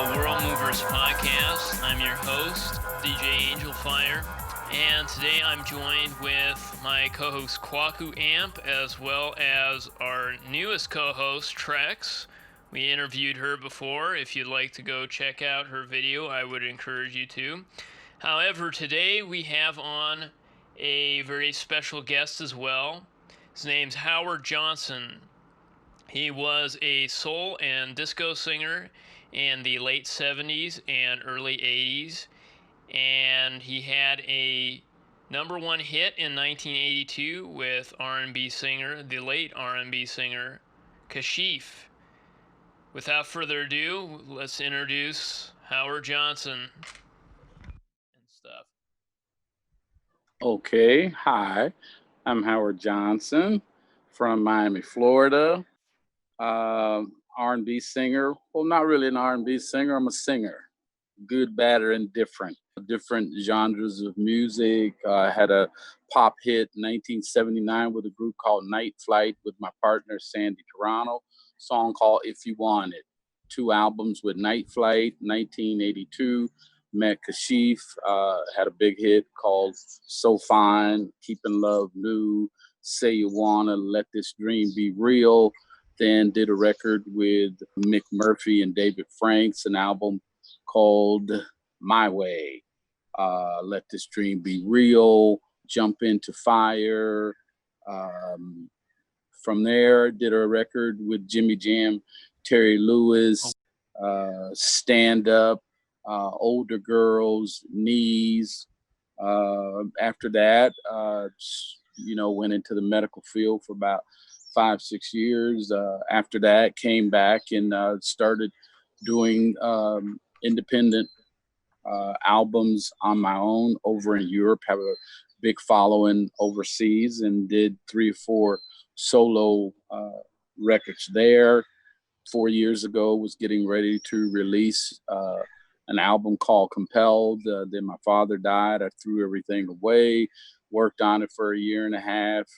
the World Movers Podcast. I'm your host, DJ Angel Fire, and today I'm joined with my co-host Kwaku Amp, as well as our newest co-host Trexx. We interviewed her before. If you'd like to go check out her video, I would encourage you to. However, today we have on a very special guest as well. His name's Howard Johnson. He was a soul and disco singer in the late 70s and early 80s, and he had a number one hit in 1982 with R&B singer, the late R&B singer, Kashif. Without further ado, let's introduce Howard Johnson and stuff. Okay, hi, I'm Howard Johnson from Miami, Florida. R&B singer. Well, not really an R&B singer. I'm a singer. Good, bad, or indifferent. Different genres of music. I had a pop hit in 1979 with a group called Night Flight with my partner Sandy Toronto. Song called If You Want It. 2 albums with Night Flight. 1982. Met Kashif. Had a big hit called So Fine. Keeping Love New. Say You Wanna. Let This Dream Be Real. Then did a record with Mick Murphy and David Franks, an album called My Way. Let This Dream Be Real, Jump Into Fire. From there, did a record with Jimmy Jam, Terry Lewis, Stand Up, Older Girls, Knees. After that, went into the medical field for about 5-6 years. After that, came back and started doing independent albums on my own over in Europe. Have a big following overseas and did 3 or 4 solo records there. 4 years ago, was getting ready to release an album called Compelled. Then my father died. I threw everything away, worked on it for a year and a half,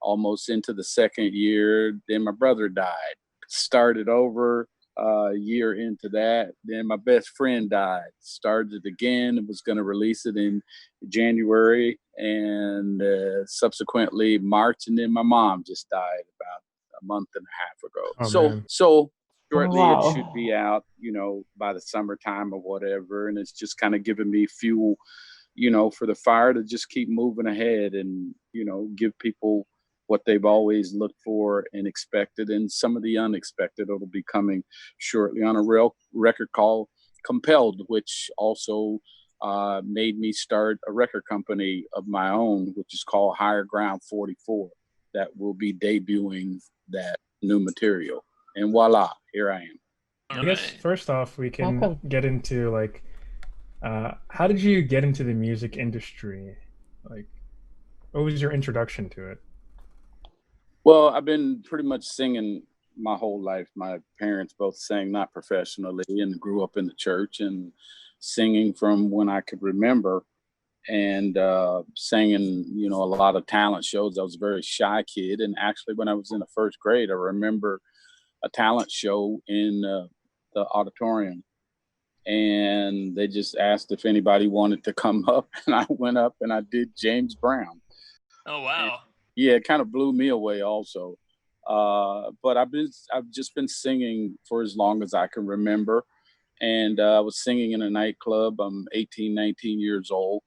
almost into the 2nd year. Then my brother died. Started over a year into that. Then my best friend died. Started again and was going to release it in January and subsequently March. And then my mom just died about a month and a half ago. Oh, So shortly wow. It should be out, by the summertime or whatever. And it's just kind of giving me fuel, for the fire to just keep moving ahead and, give people what they've always looked for and expected, and some of the unexpected will be coming shortly on a real record called Compelled, which also made me start a record company of my own, which is called Higher Ground 44, that will be debuting that new material. And voila, here I am. I guess first off, we can get into how did you get into the music industry? What was your introduction to it? Well, I've been pretty much singing my whole life. My parents both sang, not professionally, and grew up in the church and singing from when I could remember, and singing, a lot of talent shows. I was a very shy kid. And actually, when I was in the 1st grade, I remember a talent show in the auditorium. And they just asked if anybody wanted to come up. And I went up and I did James Brown. Oh, wow. Yeah, it kind of blew me away also. But I've just been singing for as long as I can remember. And I was singing in a nightclub. I'm 18, 19 years old.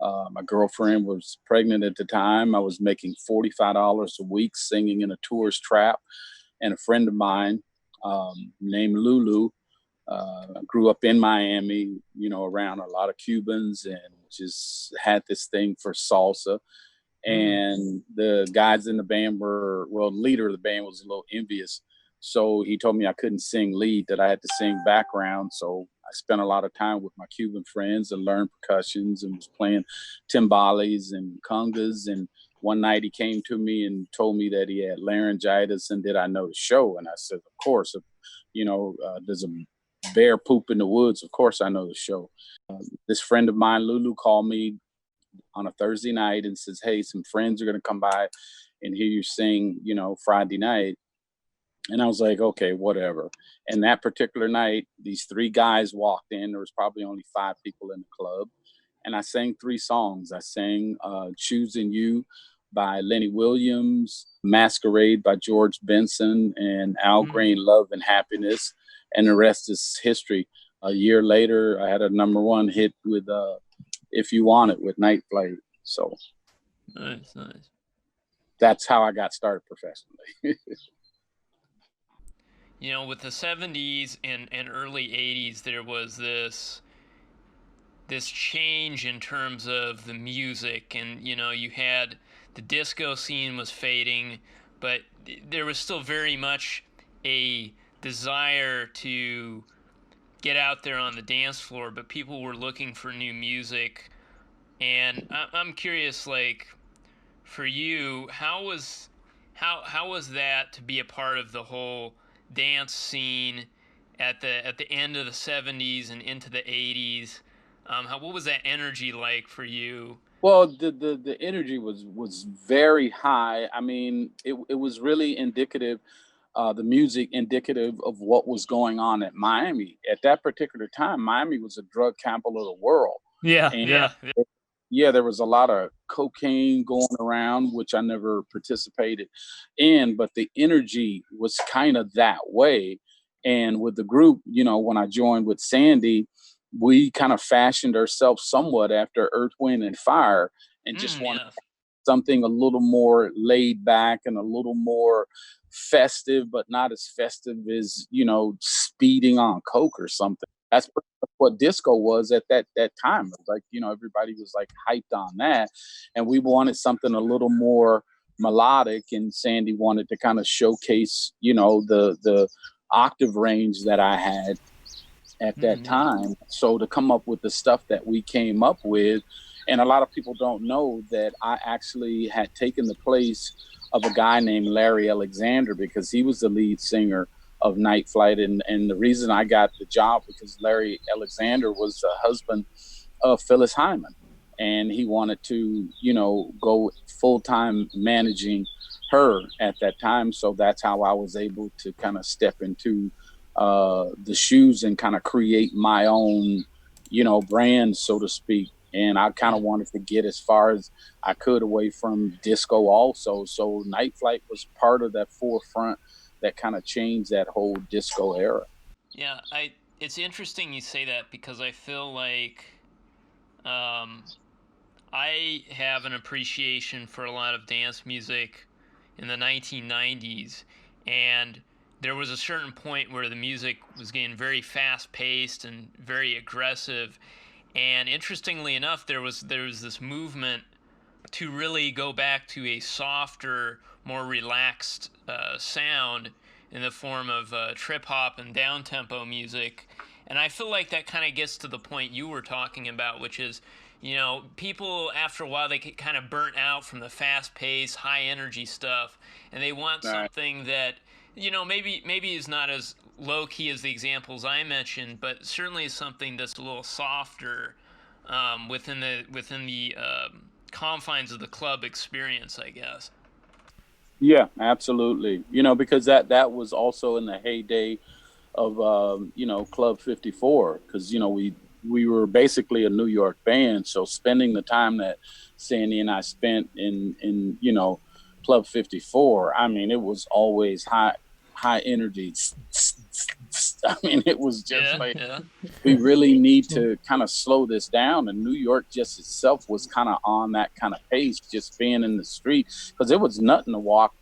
My girlfriend was pregnant at the time. I was making $45 a week singing in a tourist trap. And a friend of mine named Lulu grew up in Miami, around a lot of Cubans, and just had this thing for salsa. And the guys in the band the leader of the band was a little envious. So he told me I couldn't sing lead, that I had to sing background. So I spent a lot of time with my Cuban friends and learned percussions and was playing timbales and congas. And one night he came to me and told me that he had laryngitis and did I know the show? And I said, of course, there's a bear poop in the woods. Of course I know the show. This friend of mine, Lulu, called me on a Thursday night and says, hey, some friends are going to come by and hear you sing, Friday night. And I was like, okay, whatever. And that particular night, these three guys walked in. There was probably only five people in the club. And I sang three songs. I sang Choosing You by Lenny Williams, Masquerade by George Benson, and Al Green, Love and Happiness. And the rest is history. A year later, I had a #1 hit with If You Want It with Night Flight. So nice. That's how I got started professionally. With the 70s and early 80s, there was this change in terms of the music, and you had the disco scene was fading, but there was still very much a desire to get out there on the dance floor, but people were looking for new music. And I'm curious, like, for you, how was that to be a part of the whole dance scene at the end of the 70s and into the 80s? What was that energy like for you? Well, the energy was very high. I mean, it was really indicative, the music indicative of what was going on at Miami. At that particular time, Miami was a drug capital of the world. Yeah. Yeah, there was a lot of cocaine going around, which I never participated in, but the energy was kind of that way. And with the group, when I joined with Sandy, we kind of fashioned ourselves somewhat after Earth, Wind, and Fire, and just wanted something a little more laid back and a little more festive, but not as festive as, speeding on coke or something. That's what disco was at that time. It was like, everybody was like hyped on that. And we wanted something a little more melodic, and Sandy wanted to kind of showcase, the octave range that I had at that time. So to come up with the stuff that we came up with, and a lot of people don't know that I actually had taken the place of a guy named Larry Alexander, because he was the lead singer of Night Flight. And the reason I got the job, because Larry Alexander was the husband of Phyllis Hyman, and he wanted to, go full-time managing her at that time. So that's how I was able to kind of step into the shoes and kind of create my own, brand, so to speak. And I kind of wanted to get as far as I could away from disco also. So Night Flight was part of that forefront that kind of changed that whole disco era. Yeah, it's interesting you say that, because I feel like I have an appreciation for a lot of dance music in the 1990s, and there was a certain point where the music was getting very fast-paced and very aggressive. And interestingly enough, there was this movement to really go back to a softer, more relaxed sound in the form of trip hop and down tempo music. And I feel like that kind of gets to the point you were talking about, which is, people after a while, they get kind of burnt out from the fast paced, high energy stuff, and they want something that, maybe is not as low key as the examples I mentioned, but certainly is something that's a little softer within the confines of the club experience, I guess. Yeah, absolutely. Because that was also in the heyday of Club 54, because we were basically a New York band. So spending the time that Sandy and I spent in Club 54, I mean, it was always high energy. I mean, it was just we really need to kind of slow this down. And New York just itself was kind of on that kind of pace, just being in the street, because it was nothing to walk,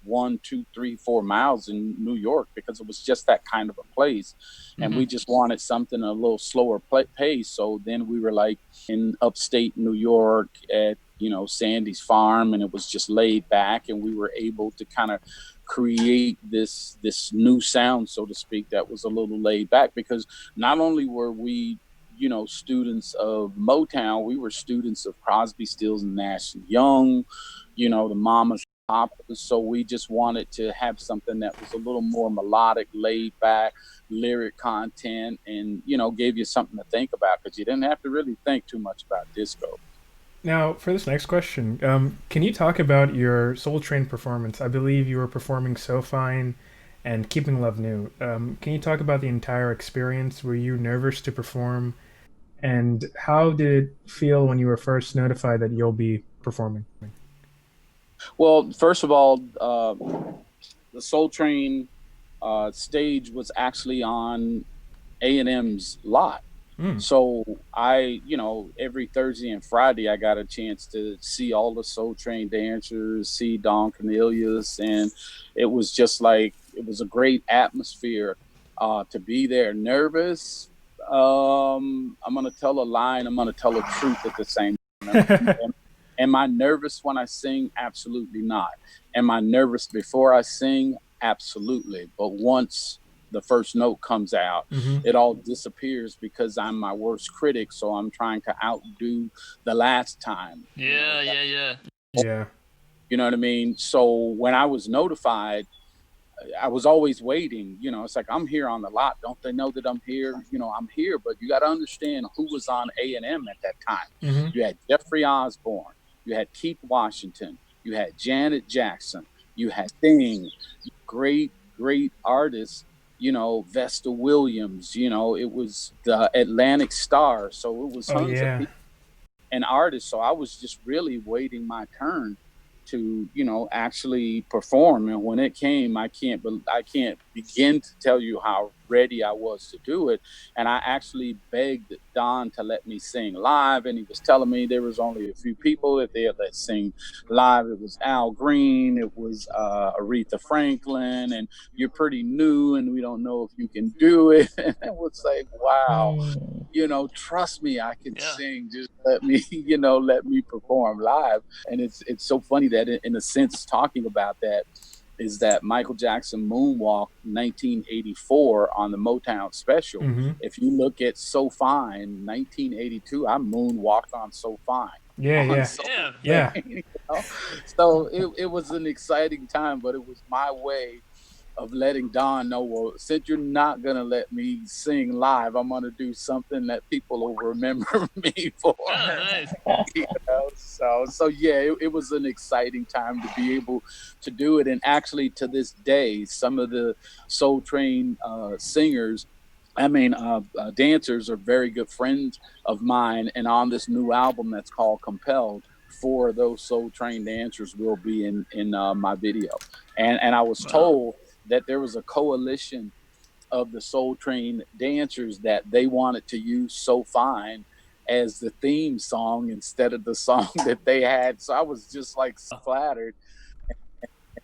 1, 2, 3, 4 miles in New York, because it was just that kind of a place. And we just wanted something a little slower pace. So then we were like in upstate New York at, Sandy's farm, and it was just laid back, and we were able to kind of create this new sound, so to speak, that was a little laid back, because not only were we, students of Motown, we were students of Crosby, Stills and Nash and Young, the Mamas, Papas. So we just wanted to have something that was a little more melodic, laid back, lyric content, and gave you something to think about, because you didn't have to really think too much about disco. Now, for this next question, can you talk about your Soul Train performance? I believe you were performing So Fine and Keeping Love New. Can you talk about the entire experience? Were you nervous to perform? And how did it feel when you were first notified that you'll be performing? Well, first of all, the Soul Train stage was actually on A&M's lot. Mm. So I, every Thursday and Friday, I got a chance to see all the Soul Train dancers, see Don Cornelius, and it was just like, it was a great atmosphere to be there. Nervous. I'm going to tell a lie and I'm going to tell the truth at the same time. Am I nervous when I sing? Absolutely not. Am I nervous before I sing? Absolutely. But once the first note comes out, it all disappears because I'm my worst critic. So I'm trying to outdo the last time. Yeah. Yeah. You know what I mean? So when I was notified, I was always waiting. It's like, I'm here on the lot. Don't they know that I'm here? I'm here, but you got to understand who was on A&M at that time. You had Jeffrey Osborne, you had Keith Washington, you had Janet Jackson, you had Sting, great artists. Vesta Williams. It was the Atlantic Star, so it was tons of people and artists. So I was just really waiting my turn to actually perform, and when it came, I can't begin to tell you how ready I was to do it. And I actually begged Don to let me sing live, and he was telling me there was only a few people that they had let sing live. It was Al Green, it was Aretha Franklin, and you're pretty new and we don't know if you can do it. And it was like, wow, trust me, I can sing. Just let me, let me perform live. And it's so funny that in a sense, talking about that is that Michael Jackson moonwalked 1984 on the Motown special. If you look at So Fine, 1982, I moonwalked on So Fine. Yeah. So it was an exciting time, but it was my way of letting Don know, well, since you're not going to let me sing live, I'm going to do something that people will remember me for. Oh, nice. So yeah, it was an exciting time to be able to do it. And actually, to this day, some of the Soul Train singers, dancers, are very good friends of mine. And on this new album that's called Compelled, 4 of those Soul Train dancers will be in my video. And I was told that there was a coalition of the Soul Train dancers that they wanted to use So Fine as the theme song instead of the song that they had. So I was just like flattered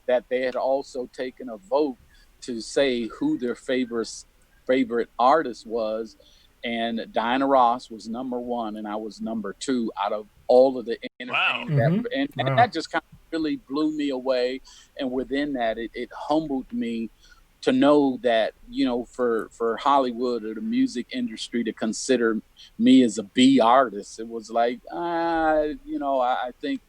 that they had also taken a vote to say who their favorite artist was. And Diana Ross was number 1 and I was number 2 out of all of the entertainers. And that just kind of really blew me away. And within that, it humbled me to know that, for Hollywood or the music industry to consider me as a B artist, it was like, I think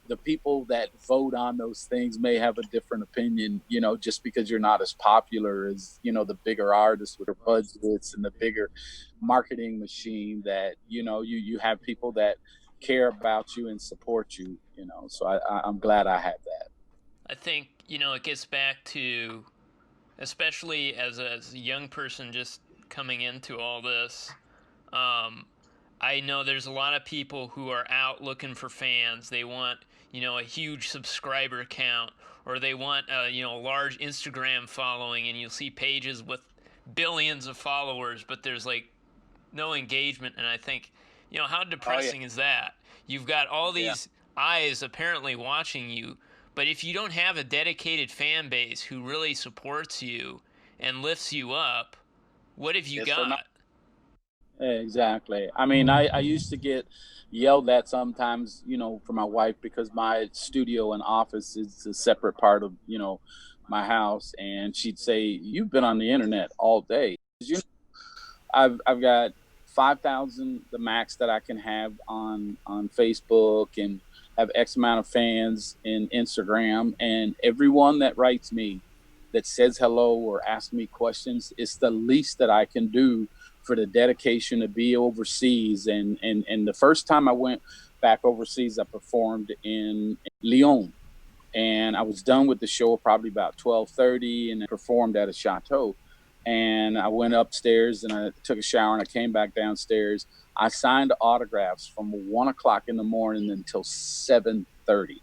the people that vote on those things may have a different opinion, just because you're not as popular as, the bigger artists with their budgets and the bigger marketing machine, that, you have people that care about you and support you, so I'm glad I had that. I think, it gets back to, especially as a young person just coming into all this, I know there's a lot of people who are out looking for fans. They want, a huge subscriber count, or they want, a large Instagram following, and you'll see pages with billions of followers, but there's like no engagement. And I think, how depressing is that? You've got all these eyes apparently watching you, but if you don't have a dedicated fan base who really supports you and lifts you up, what have you got? Exactly. I used to get yelled at sometimes, for my wife, because my studio and office is a separate part of, my house. And she'd say, you've been on the internet all day. I've got 5,000, the max that I can have on Facebook, and have X amount of fans in Instagram. And everyone that writes me, that says hello or asks me questions, it's the least that I can do for the dedication to be overseas. And the first time I went back overseas, I performed in Lyon. And I was done with the show probably about 12:30, and I performed at a chateau. And I went upstairs and I took a shower and I came back downstairs. I signed autographs from 1 o'clock in the morning until 7:30.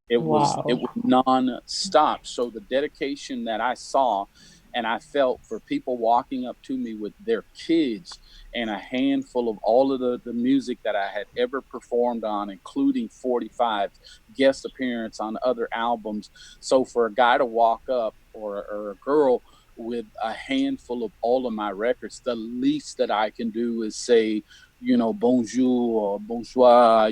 It was non-stop. So the dedication that I saw and I felt for people walking up to me with their kids and a handful of all of the music that I had ever performed on, including 45 guest appearance on other albums. So for a guy to walk up or a girl with a handful of all of my records, the least that I can do is say, bonjour or bonsoir,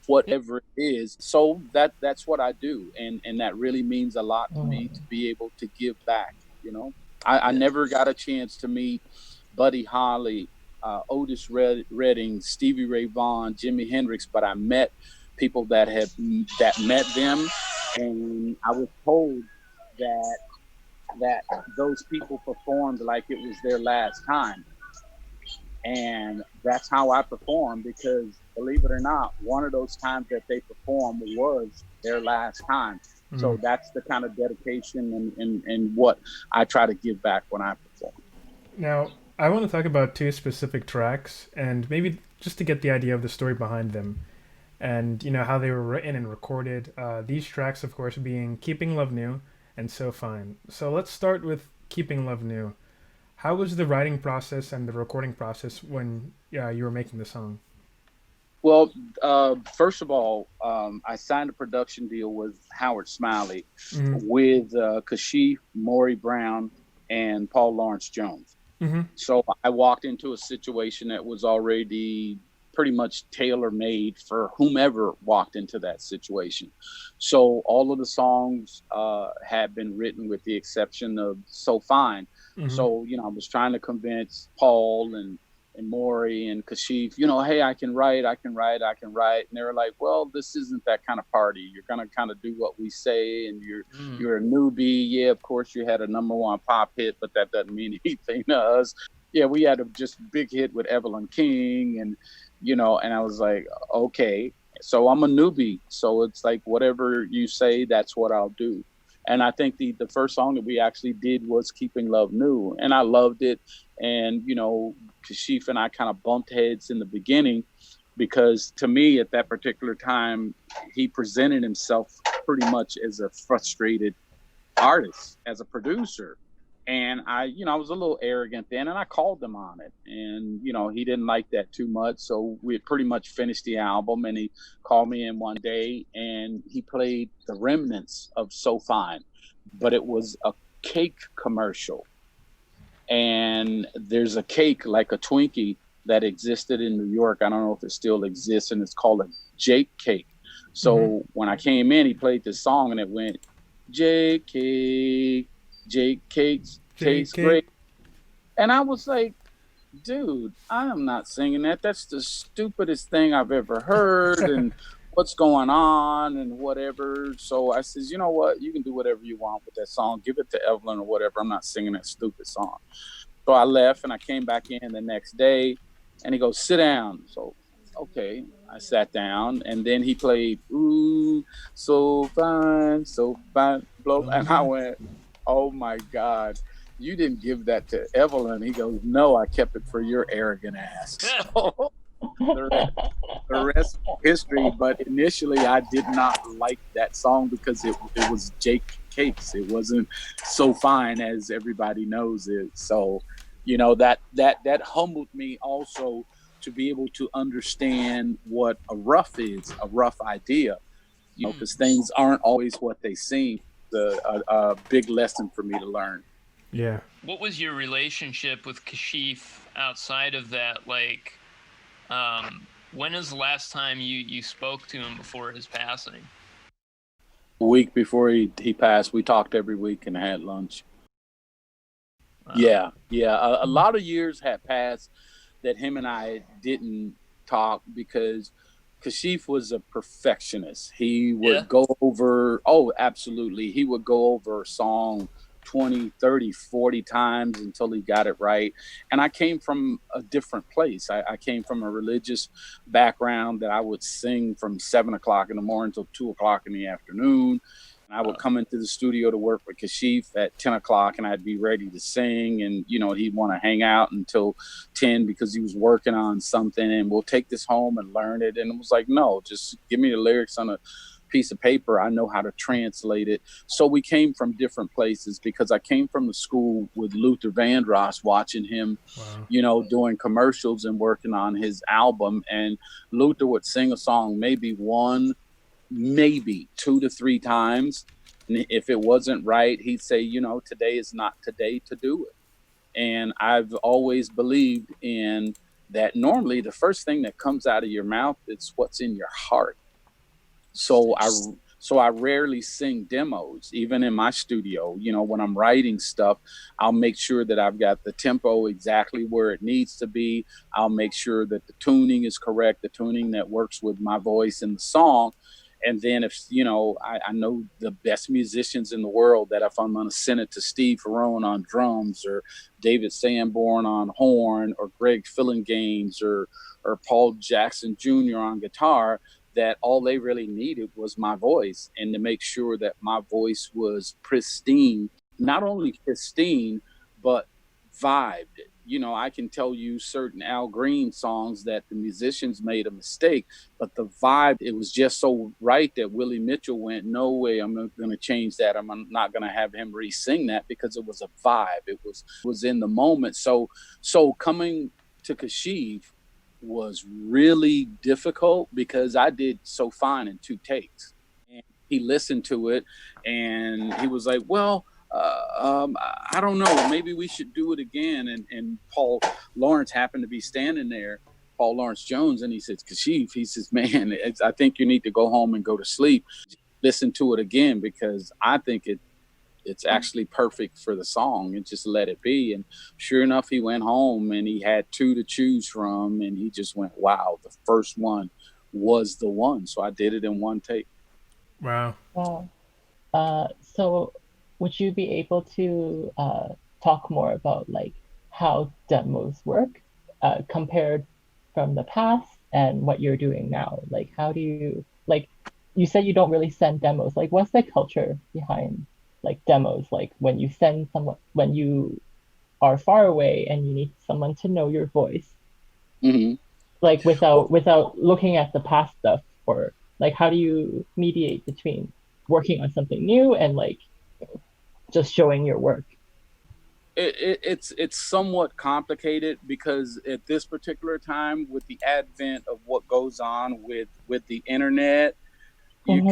whatever it is. So that's what I do. And that really means a lot to me to be able to give back. I never got a chance to meet Buddy Holly, Otis Redding, Stevie Ray Vaughan, Jimi Hendrix, but I met people that met them, and I was told that those people performed like it was their last time. And that's how I perform, because believe it or not, one of those times that they performed was their last time. Mm-hmm. So that's the kind of dedication and what I try to give back when I perform. Now, I want to talk about two specific tracks, and maybe just to get the idea of the story behind them and, how they were written and recorded. These tracks, of course, being Keeping Love New and So Fine. So let's start with Keeping Love New. How was the writing process and the recording process when you were making the song? Well, first of all, I signed a production deal with Howard Smiley, with Kashif, Maury Brown, and Paul Lawrence Jones. Mm-hmm. So I walked into a situation that was already pretty much tailor-made for whomever walked into that situation. So all of the songs had been written with the exception of So Fine. Mm-hmm. So, I was trying to convince Paul and Maury and Kashif, hey, I can write. And they were like, well, this isn't that kind of party. You're going to kind of do what we say, and you're a newbie. Yeah, of course you had a #1 pop hit, but that doesn't mean anything to us. Yeah, we had a just big hit with Evelyn King, and, and I was like, okay, so I'm a newbie. So it's like, whatever you say, that's what I'll do. And I think the first song that we actually did was Keeping Love New, and I loved it. And, Kashif and I kind of bumped heads in the beginning, because to me at that particular time, he presented himself pretty much as a frustrated artist, as a producer. And I was a little arrogant then, and I called him on it. And, he didn't like that too much. So we had pretty much finished the album, and he called me in one day and he played the remnants of So Fine, but it was a cake commercial. And there's a cake like a Twinkie that existed in New York. I don't know if it still exists, and it's called a Jake cake. So when I came in, he played this song and it went, Jake cake, Jake cakes taste great. And I was like, dude, I am not singing that. That's the stupidest thing I've ever heard. And what's going on and whatever. So I says, you know what? You can do whatever you want with that song. Give it to Evelyn or whatever. I'm not singing that stupid song. So I left and I came back in the next day, and he goes, sit down. So, okay. I sat down, and then he played, ooh, so fine, blow. And I went, oh my God, you didn't give that to Evelyn. He goes, no, I kept it for your arrogant ass. So, the rest is history. But initially I did not like that song because it was Jake Cakes. It wasn't So Fine as everybody knows it. So, that humbled me also, to be able to understand what a rough is, a rough idea, because things aren't always what they seem. A big lesson for me to learn. Yeah. What was your relationship with Kashif outside of that? Like, when is the last time you spoke to him before his passing? A week before he passed, we talked every week and had lunch. Wow. Yeah. A lot of years had passed that him and I didn't talk, because Kashif was a perfectionist. He would go over, absolutely. He would go over a song 20, 30, 40 times until he got it right. And I came from a different place. I came from a religious background that I would sing from 7 o'clock in the morning till 2 o'clock in the afternoon. And I would come into the studio to work with Kashif at 10 o'clock, and I'd be ready to sing. And, he'd want to hang out until 10 because he was working on something, and we'll take this home and learn it. And it was like, no, just give me the lyrics on a piece of paper. I know how to translate it. So we came from different places, because I came from the school with Luther Vandross, watching him, wow, doing commercials and working on his album. And Luther would sing a song maybe 2 to 3 times. And if it wasn't right, he'd say, today is not today to do it. And I've always believed in that. Normally, the first thing that comes out of your mouth is what's in your heart. So I rarely sing demos, even in my studio. When I'm writing stuff, I'll make sure that I've got the tempo exactly where it needs to be. I'll make sure that the tuning is correct, the tuning that works with my voice in the song. And then if, I know the best musicians in the world, that if I'm going to send it to Steve Ferrone on drums, or David Sanborn on horn, or Greg Fillinganes, or Paul Jackson Jr. on guitar, that all they really needed was my voice, and to make sure that my voice was pristine, not only pristine, but vibed. I can tell you certain Al Green songs that the musicians made a mistake, but the vibe, it was just so right that Willie Mitchell went, no way, I'm not going to change that. I'm not going to have him re-sing that, because it was a vibe. It was in the moment. So coming to Kashif was really difficult, because I did so fine in 2 takes. And he listened to it, and he was like, well, I don't know, maybe we should do it again. And Paul Lawrence happened to be standing there, Paul Lawrence Jones, and he says, Kashif, he says, man, I think you need to go home and go to sleep. Listen to it again, because I think it's actually perfect for the song, and just let it be. And sure enough, he went home and he had 2 to choose from, and he just went, wow, the first one was the one. So I did it in 1 take. Wow. So would you be able to talk more about like how demos work compared from the past and what you're doing now? Like, how do you, like, you said you don't really send demos. Like, what's the culture behind like demos? Like, when you send someone, when you are far away and you need someone to know your voice, mm-hmm. like without looking at the past stuff, or like, how do you mediate between working on something new and like just showing your work? It's somewhat complicated, because at this particular time, with the advent of what goes on with the internet, you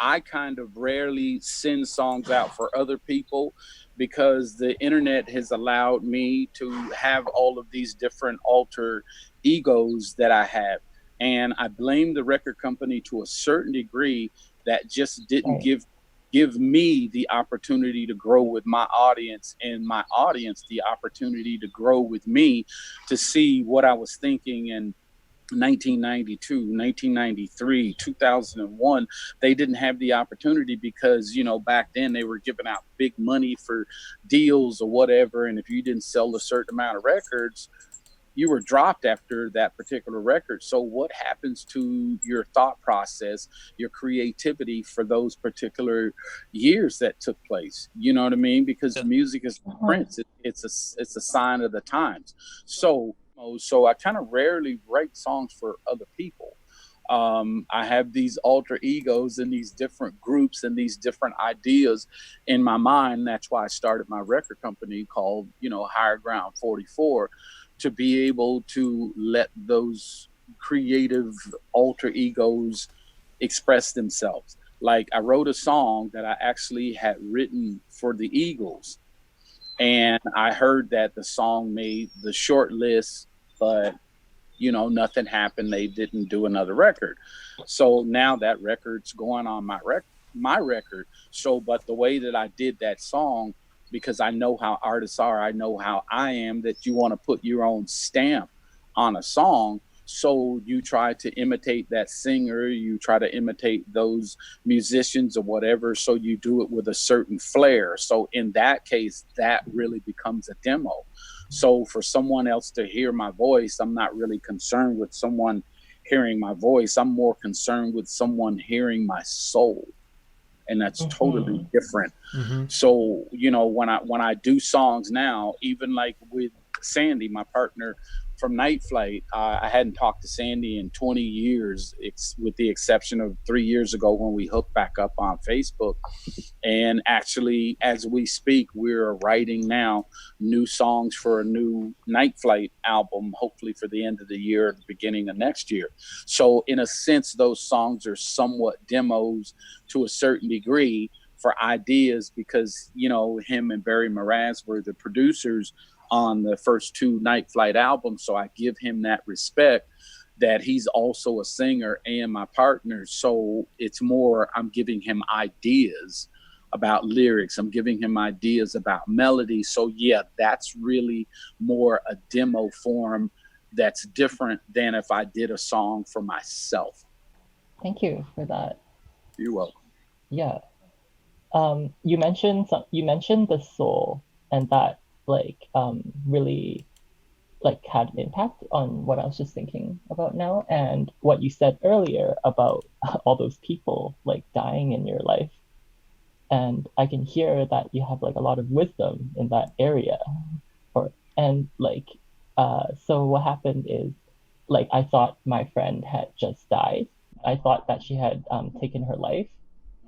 I kind of rarely send songs out for other people, because the internet has allowed me to have all of these different alter egos that I have. And I blame the record company to a certain degree, that just didn't give me the opportunity to grow with my audience, and my audience the opportunity to grow with me, to see what I was thinking in 1992, 1993, 2001. They didn't have the opportunity, because back then they were giving out big money for deals or whatever, and if you didn't sell a certain amount of records, you were dropped after that particular record. So what happens to your thought process, your creativity for those particular years that took place? You know what I mean? Because music is prints. It's a sign of the times. So I kind of rarely write songs for other people. I have these alter egos and these different groups and these different ideas in my mind. That's why I started my record company called, Higher Ground 44, to be able to let those creative alter egos express themselves. Like, I wrote a song that I actually had written for the Eagles, and I heard that the song made the short list, but nothing happened. They didn't do another record. So now that record's going on my record. So, but the way that I did that song, because I know how artists are, I know how I am, that you want to put your own stamp on a song. So you try to imitate that singer, you try to imitate those musicians or whatever. So you do it with a certain flair. So in that case, that really becomes a demo. So for someone else to hear my voice, I'm not really concerned with someone hearing my voice. I'm more concerned with someone hearing my soul. And that's totally different. So, you know, when I do songs now, even like with Sandy, my partner from Night Flight, I hadn't talked to Sandy in 20 years, with the exception of 3 years ago when we hooked back up on Facebook. And actually, as we speak, we're writing now new songs for a new Night Flight album, hopefully for the end of the year, the beginning of next year. So in a sense, those songs are somewhat demos to a certain degree for ideas, because, you know, him and Barry Moraz were the producers on the first two Night Flight albums. So I give him that respect, that he's also a singer and my partner. So it's more, I'm giving him ideas about lyrics. I'm giving him ideas about melody. So yeah, that's really more a demo form that's different than if I did a song for myself. Thank you for that. You're welcome. Yeah. You mentioned the soul, and that really had an impact on what I was just thinking about now, and what you said earlier about all those people dying in your life. And I can hear that you have a lot of wisdom in that area. So what happened is, I thought my friend had just died. I thought that she had taken her life.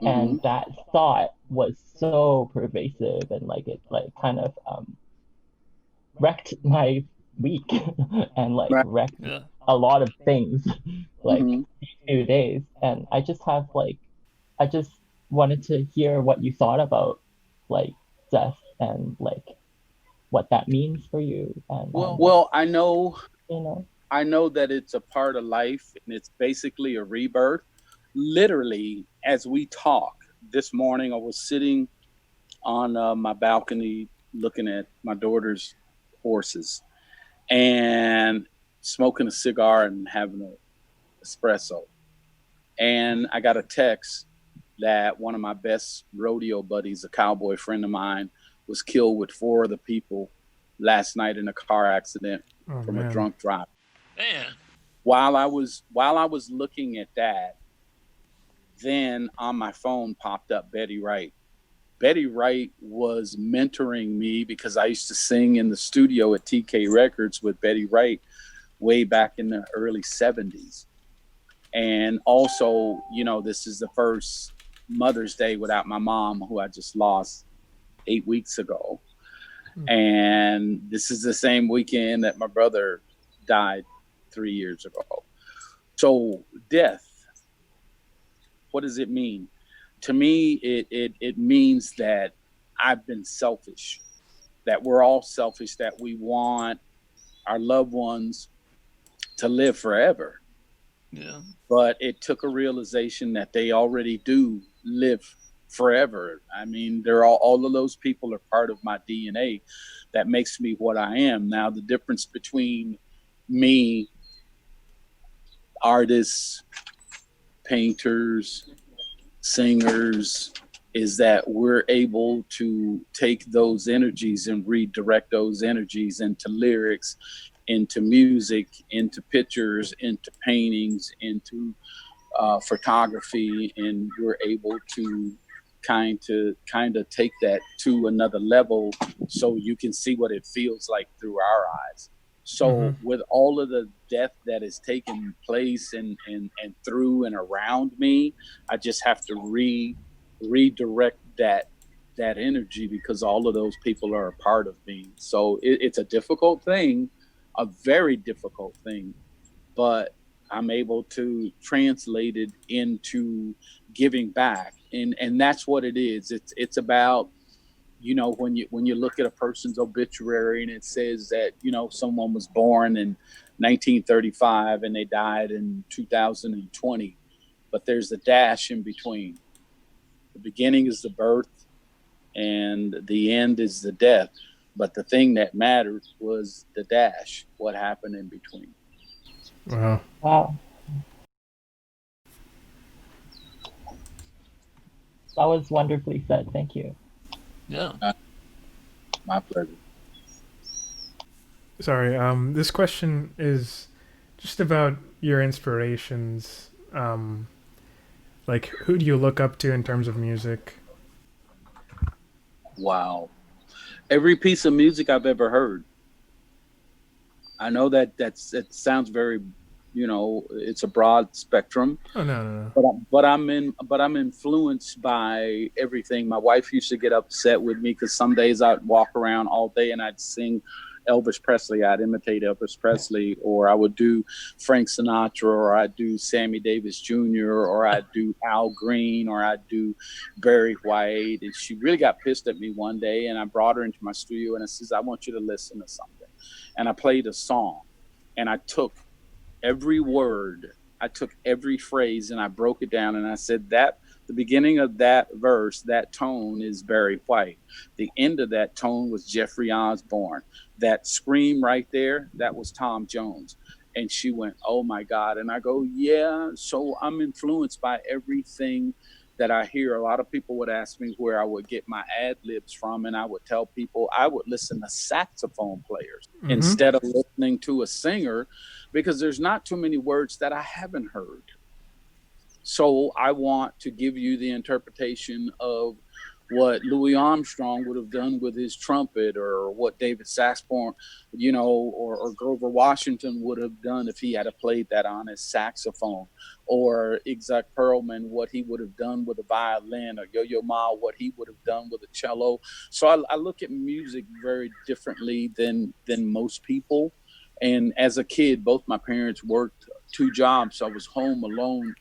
And that thought was so pervasive, and it kind of wrecked my week and wrecked a lot of things these 2 days. And I just wanted to hear what you thought about death and what that means for you. And well, I know that it's a part of life, and it's basically a rebirth. Literally, as we talk this morning, I was sitting on my balcony looking at my daughter's horses and smoking a cigar and having an espresso. And I got a text that one of my best rodeo buddies, a cowboy friend of mine, was killed with 4 other people last night in a car accident from a drunk driver. Man. While I was looking at that, then on my phone popped up Betty Wright. Betty Wright was mentoring me because I used to sing in the studio at TK Records with Betty Wright way back in the early 70s. And also, you know, this is the first Mother's Day without my mom, who I just lost 8 weeks ago. And this is the same weekend that my brother died 3 years ago. So death, what does it mean? To me, it means that I've been selfish, that we're all selfish, that we want our loved ones to live forever. Yeah. But it took a realization that they already do live forever. I mean, all of those people are part of my DNA that makes me what I am. Now, the difference between me, artists, painters, singers, is that we're able to take those energies and redirect those energies into lyrics, into music, into pictures, into paintings, into photography, and we're able to kind of take that to another level so you can see what it feels like through our eyes. So with all of the death that has taken place and through and around me, I just have to redirect that energy, because all of those people are a part of me. So it's a difficult thing, a very difficult thing, but I'm able to translate it into giving back. And that's what it is. It's about, you know, when you look at a person's obituary and it says that, you know, someone was born in 1935 and they died in 2020, but there's a dash in between. The beginning is the birth and the end is the death. But the thing that mattered was the dash, what happened in between. Wow. Wow, that was wonderfully said. Thank you. Yeah. Uh, my pleasure. Sorry. This question is just about your inspirations. Like, who do you look up to in terms of music? Wow. Every piece of music I've ever heard. I know that it sounds very, it's a broad spectrum, Oh no, no, no. but I'm influenced by everything. My wife used to get upset with me because some days I'd walk around all day and I'd sing Elvis Presley. I'd imitate Elvis Presley, or I would do Frank Sinatra, or I'd do Sammy Davis Jr., or I'd do Al Green, or I'd do Barry White. And she really got pissed at me one day, and I brought her into my studio and I says, "I want you to listen to something." And I played a song, and I took every word, I took every phrase, and I broke it down, and I said that the beginning of that verse, that tone is Barry White. The end of that tone was Jeffrey Osborne. That scream right there, that was Tom Jones. And she went, "Oh my God." And I go, "Yeah." So I'm influenced by everything that I hear. A lot of people would ask me where I would get my ad libs from, and I would tell people I would listen to saxophone players Mm-hmm. instead of listening to a singer, because there's not too many words that I haven't heard. So I want to give you the interpretation of what Louis Armstrong would have done with his trumpet, or what David Saxborn, or Grover Washington would have done if he had played that on his saxophone, or Isaac Perlman, what he would have done with a violin, or Yo-Yo Ma, what he would have done with a cello. So I look at music very differently than most people. And as a kid, both my parents worked two jobs, so I was home alone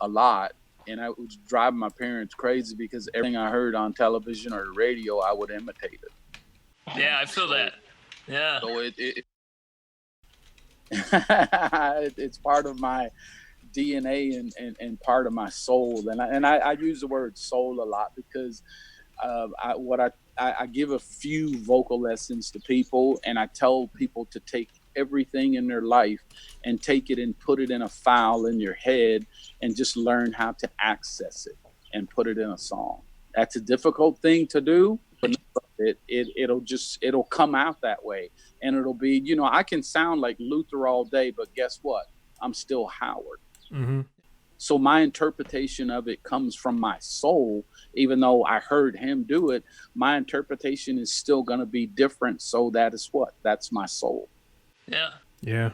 a lot, and I was driving my parents crazy because everything I heard on television or the radio, I would imitate it. Yeah, I feel that. Yeah. So it's part of my DNA, and part of my soul. And I use the word soul a lot because I give a few vocal lessons to people, and I tell people to take everything in their life and take it and put it in a file in your head, and just learn how to access it and put it in a song. That's a difficult thing to do, but it'll come out that way, and it'll be, I can sound like Luther all day, but guess what? I'm still Howard. Mm-hmm. So my interpretation of it comes from my soul. Even though I heard him do it, my interpretation is still going to be different. So that is what? That's my soul. Yeah. Yeah.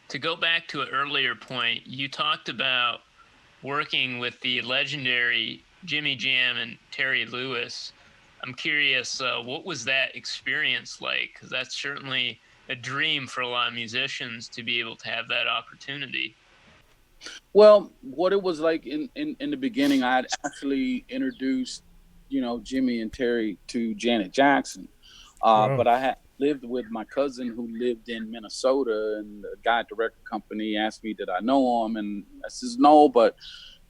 To go back to an earlier point, you talked about working with the legendary Jimmy Jam and Terry Lewis. I'm curious, what was that experience like? Because that's certainly a dream for a lot of musicians to be able to have that opportunity. Well, what it was like in the beginning, I had actually introduced, Jimmy and Terry to Janet Jackson. Wow. But I had lived with my cousin who lived in Minnesota, and the guy at the record company asked me, did I know him? And I says, no, but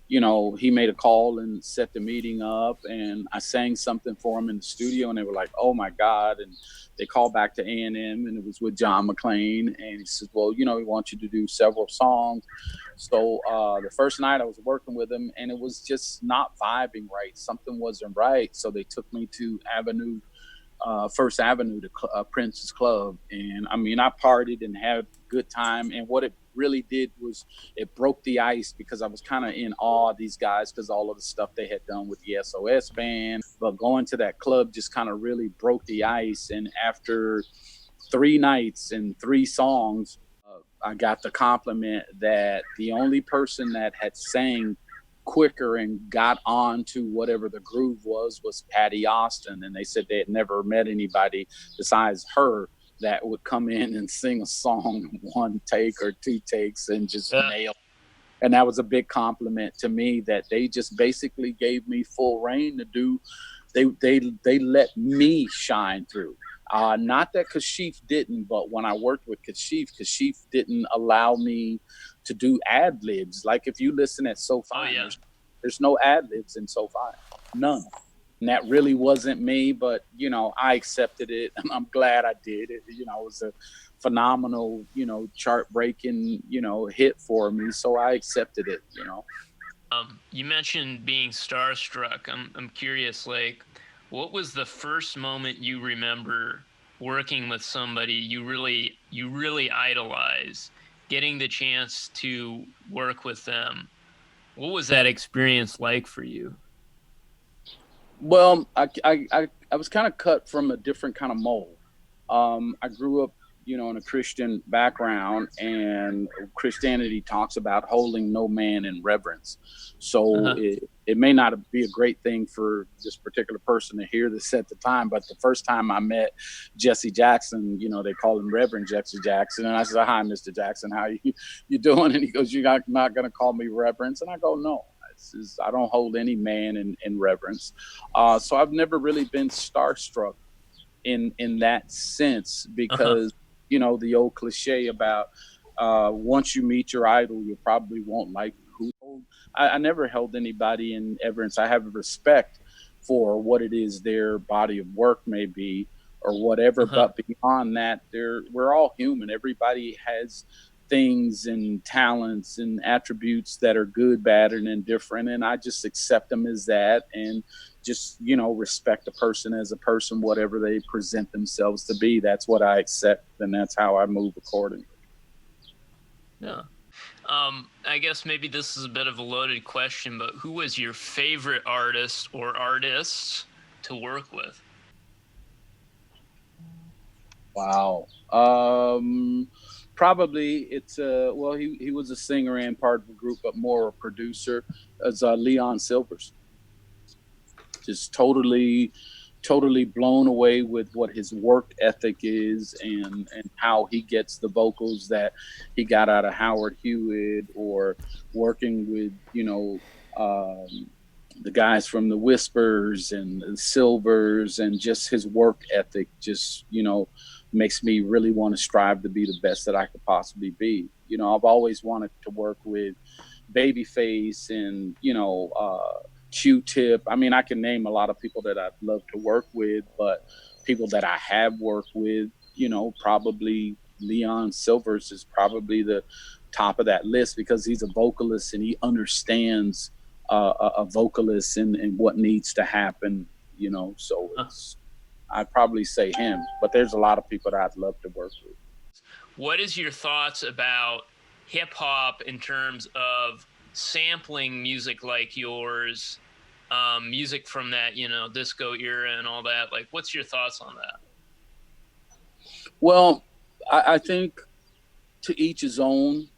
he made a call and set the meeting up, and I sang something for him in the studio, and they were like, "Oh my God!" And they called back to A&M, and it was with John McClain, and he says, "Well, we want you to do several songs." So the first night I was working with him, and it was just not vibing right. Something wasn't right, so they took me to First Avenue to Prince's Club, and I mean, I partied and had a good time. And what it really did was it broke the ice, because I was kind of in awe of these guys because all of the stuff they had done with the SOS band. But going to that club just kind of really broke the ice. And after 3 nights and 3 songs, I got the compliment that the only person that had sang quicker and got on to whatever the groove was Patty Austin. And they said they had never met anybody besides her that would come in and sing a song in 1 take or 2 takes and just nail. And that was a big compliment to me, that they just basically gave me full reign to do. They let me shine through. Not that Kashif didn't, but when I worked with Kashif didn't allow me to do ad libs. Like if you listen at So Fine, there's no ad libs in So Fine, none. and that really wasn't me, but you know, I accepted it. I'm glad I did it. You know, it was a phenomenal, you know, chart breaking, you know, hit for me, so I accepted it, you know. You mentioned being starstruck. I'm curious, like, what was the first moment you remember working with somebody you really idolize, getting the chance to work with them? What was that experience like for you? Well, I was kind of cut from a different kind of mold. I grew up, you know, in a Christian background, and Christianity talks about holding no man in reverence. So Uh-huh. it may not be a great thing for this particular person to hear this at the time, but the first time I met Jesse Jackson, you know, they call him Reverend Jesse Jackson, and I said, "Hi, Mr. Jackson, how you doing?" And he goes, "You're not going to call me Reverence?" And I go, "No." I don't hold any man in reverence. So I've never really been starstruck in that sense, Uh-huh. because you know the old cliche about once you meet your idol, you probably won't like who. I never held anybody in reverence. I have respect for what it is their body of work may be or whatever, Uh-huh. but beyond that, we're all human. Everybody has things and talents and attributes that are good, bad, and indifferent, and I just accept them as that, and just, you know, respect a person as a person, whatever they present themselves to be. That's what I accept, and that's how I move accordingly. Yeah. I guess maybe this is a bit of a loaded question, but who was your favorite artist or artists to work with? Wow. Probably it's well, he was a singer and part of the group, but more a producer, as Leon Silvers. Just totally blown away with what his work ethic is, and how he gets the vocals that he got out of Howard Hewitt, or working with, you know, the guys from the Whispers and the Silvers, and just his work ethic just, you know, makes me really want to strive to be the best that I could possibly be. You know, I've always wanted to work with Babyface and, you know, Q-Tip. I mean, I can name a lot of people that I'd love to work with, but people that I have worked with, you know, probably Leon Silvers is probably the top of that list, because he's a vocalist and he understands a vocalist and what needs to happen, you know. So Huh. I'd probably say him, but there's a lot of people that I'd love to work with. What is your thoughts about hip hop in terms of sampling music like yours, music from that, disco era and all that? Like, what's your thoughts on that? Well, I think to each his own.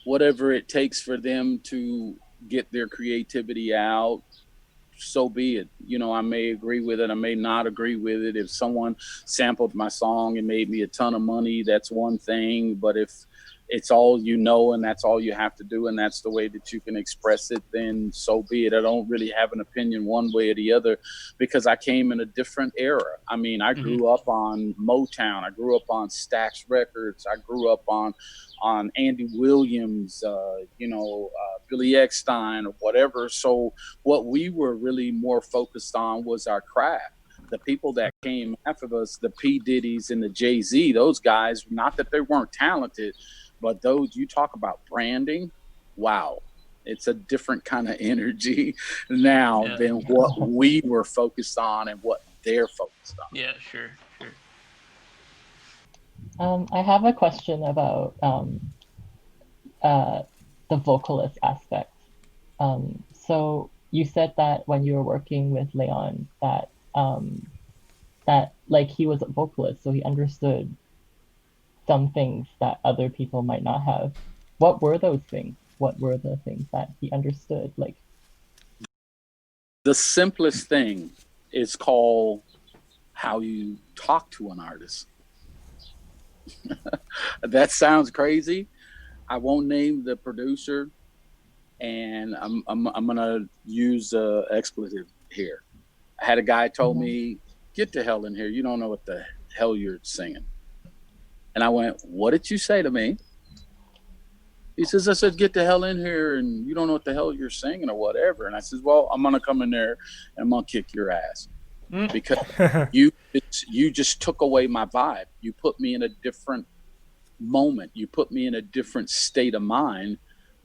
Whatever it takes for them to get their creativity out, so be it. You know, I may agree with it, I may not agree with it. If someone sampled my song and made me a ton of money, that's one thing. But if it's all you know and that's all you have to do and that's the way that you can express it, then so be it. I don't really have an opinion one way or the other, because I came in a different era. I mean, I Mm-hmm. grew up on Motown, I grew up on Stax Records, I grew up on Andy Williams, Billy Eckstein or whatever. So what we were really more focused on was our craft. The people that came after us, the P. Diddy's and the Jay-Z, those guys, not that they weren't talented, but those, you talk about branding, wow. It's a different kind of energy now Yeah. than what we were focused on and what they're focused on. Yeah, sure, sure. I have a question about uh, the vocalist aspect. So you said that when you were working with Leon, that like he was a vocalist, so he understood some things that other people might not have. What were those things? What were the things that he understood? Like, The simplest thing is called how you talk to an artist. That sounds crazy. I won't name the producer, and I'm gonna use expletive here. I had a guy told mhm. me, "Get the hell in here! You don't know what the hell you're singing." And I went, "What did you say to me?" He says, I said, get the hell in here, and you don't know what the hell you're singing or whatever. And I says, well, I'm going to come in there and I'm going to kick your ass because you just took away my vibe. You put me in a different moment. You put me in a different state of mind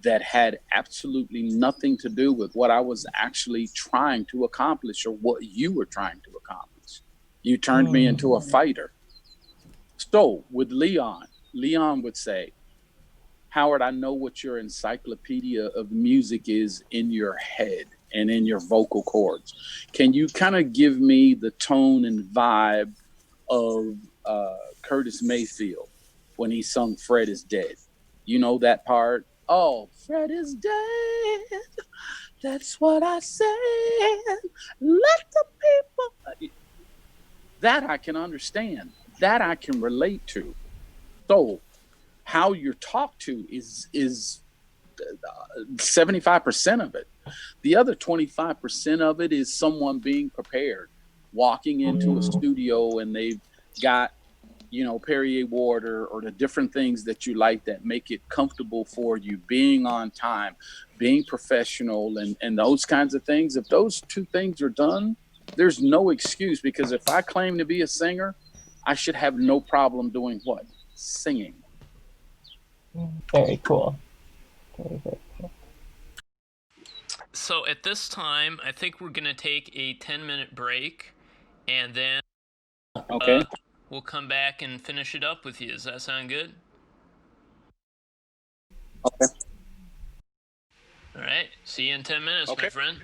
that had absolutely nothing to do with what I was actually trying to accomplish or what you were trying to accomplish. You turned me into a fighter. So with Leon would say, Howard, I know what your encyclopedia of music is in your head and in your vocal cords. Can you kind of give me the tone and vibe of Curtis Mayfield when he sung Fred is Dead? You know that part? Oh, Fred is dead. That's what I said. Let the people. That I can understand. That I can relate to. So how you're talked to is 75% of it. The other 25% of it is someone being prepared, walking into a studio and they've got, you know, Perrier water or the different things that you like that make it comfortable for you, being on time, being professional, and those kinds of things. If those two things are done, there's no excuse, because if I claim to be a singer, I should have no problem doing what? Singing. Very cool. Very, very cool. So at this time, I think we're going to take a 10-minute break, and then we'll come back and finish it up with you. Does that sound good? Okay. All right. See you in 10 minutes, my friend.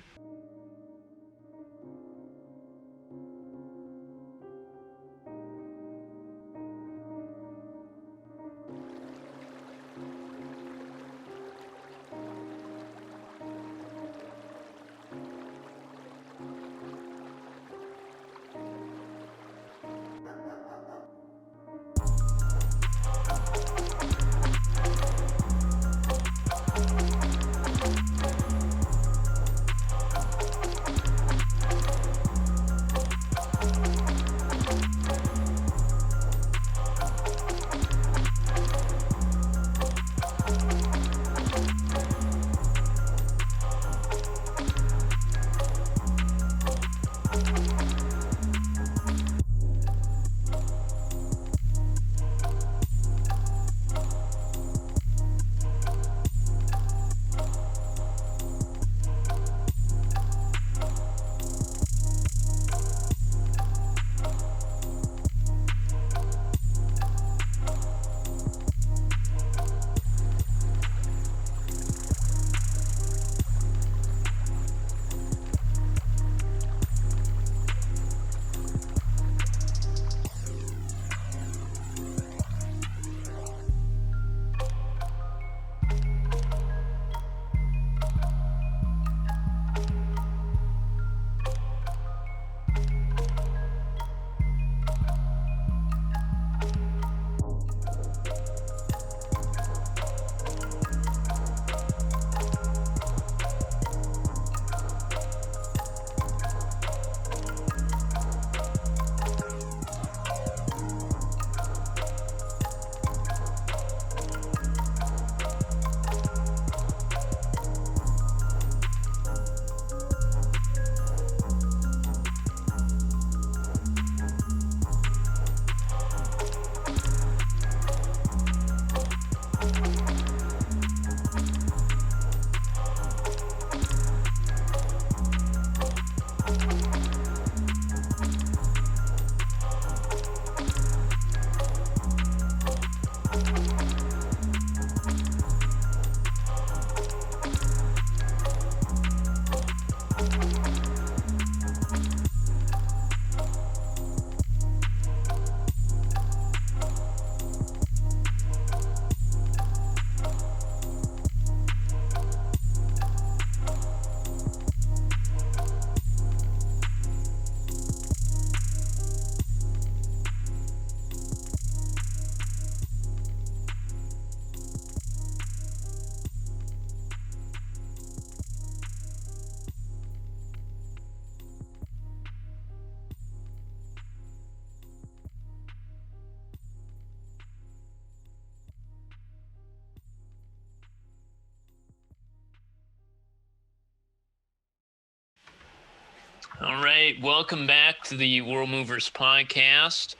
All right, welcome back to the World Movers podcast.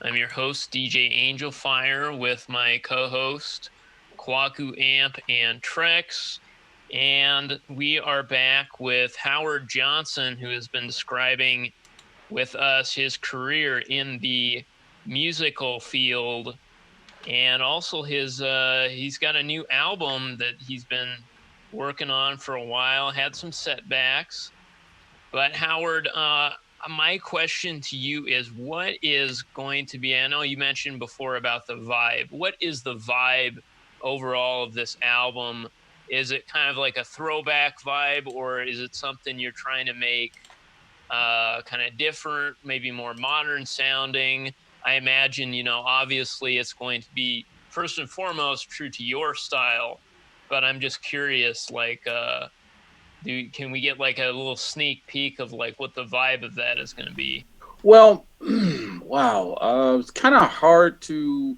I'm your host, DJ Angelfire, with my co-host, Kwaku Amp and Trexx. And we are back with Howard Johnson, who has been describing with us his career in the musical field, and also his he's got a new album that he's been working on for a while, had some setbacks. But Howard, my question to you is, what is going to be, I know you mentioned before about the vibe. What is the vibe overall of this album? Is it kind of like a throwback vibe, or is it something you're trying to make kind of different, maybe more modern sounding? I imagine, obviously it's going to be first and foremost true to your style, but I'm just curious, like, can we get like a little sneak peek of like what the vibe of that is going to be? Well, wow, it's kind of hard to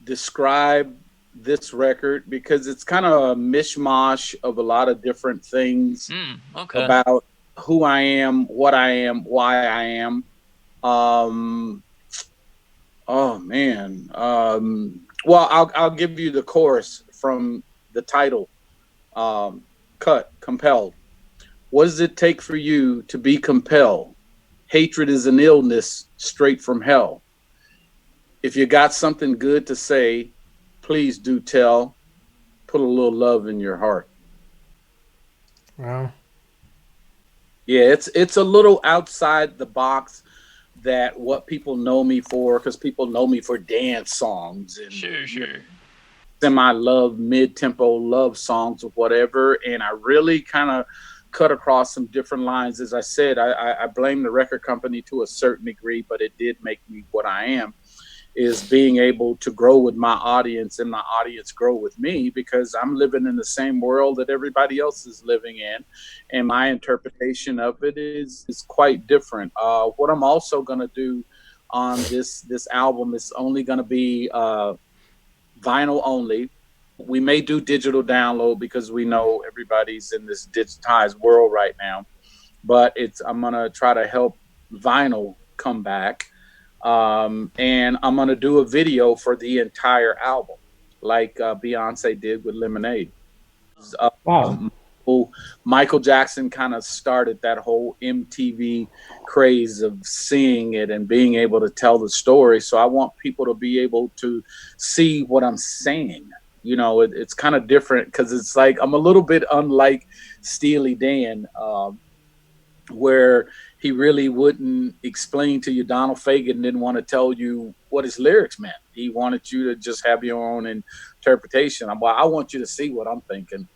describe this record because it's kind of a mishmash of a lot of different things Okay. about who I am, what I am, why I am. Oh man. Well, I'll give you the chorus from the title. Cut, compelled. What does it take for you to be compelled? Hatred is an illness straight from hell. If you got something good to say, please do tell. Put a little love in your heart. Wow. Yeah, it's a little outside the box that what people know me for, because people know me for dance songs and Sure. semi-love, mid-tempo love songs or whatever. And I really kind of cut across some different lines. As I said, I blame the record company to a certain degree, but it did make me what I am, is being able to grow with my audience and my audience grow with me, because I'm living in the same world that everybody else is living in. And my interpretation of it is quite different. What I'm also going to do on this album is only going to be vinyl only. We may do digital download because we know everybody's in this digitized world right now, but I'm going to try to help vinyl come back. And I'm going to do a video for the entire album, like Beyonce did with Lemonade. Wow. Michael Jackson kind of started that whole MTV craze of seeing it and being able to tell the story. So I want people to be able to see what I'm saying. It's kind of different because it's like I'm a little bit unlike Steely Dan, where he really wouldn't explain to you. Donald Fagen didn't want to tell you what his lyrics meant. He wanted you to just have your own interpretation. I want you to see what I'm thinking.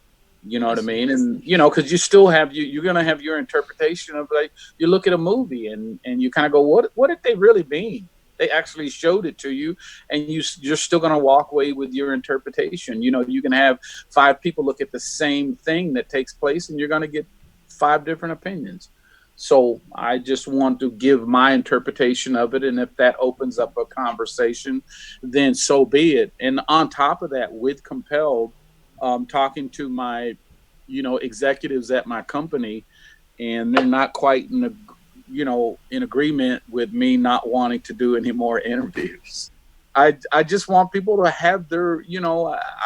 You know what I mean? And, because you still have, you're going to have your interpretation of, like, you look at a movie and you kind of go, what did they really mean? They actually showed it to you, and you're still going to walk away with your interpretation. You can have 5 people look at the same thing that takes place, and you're going to get 5 different opinions. So I just want to give my interpretation of it. And if that opens up a conversation, then so be it. And on top of that, with Compelled, talking to my, executives at my company, and they're not quite in agreement with me not wanting to do any more interviews. I just want people to have their,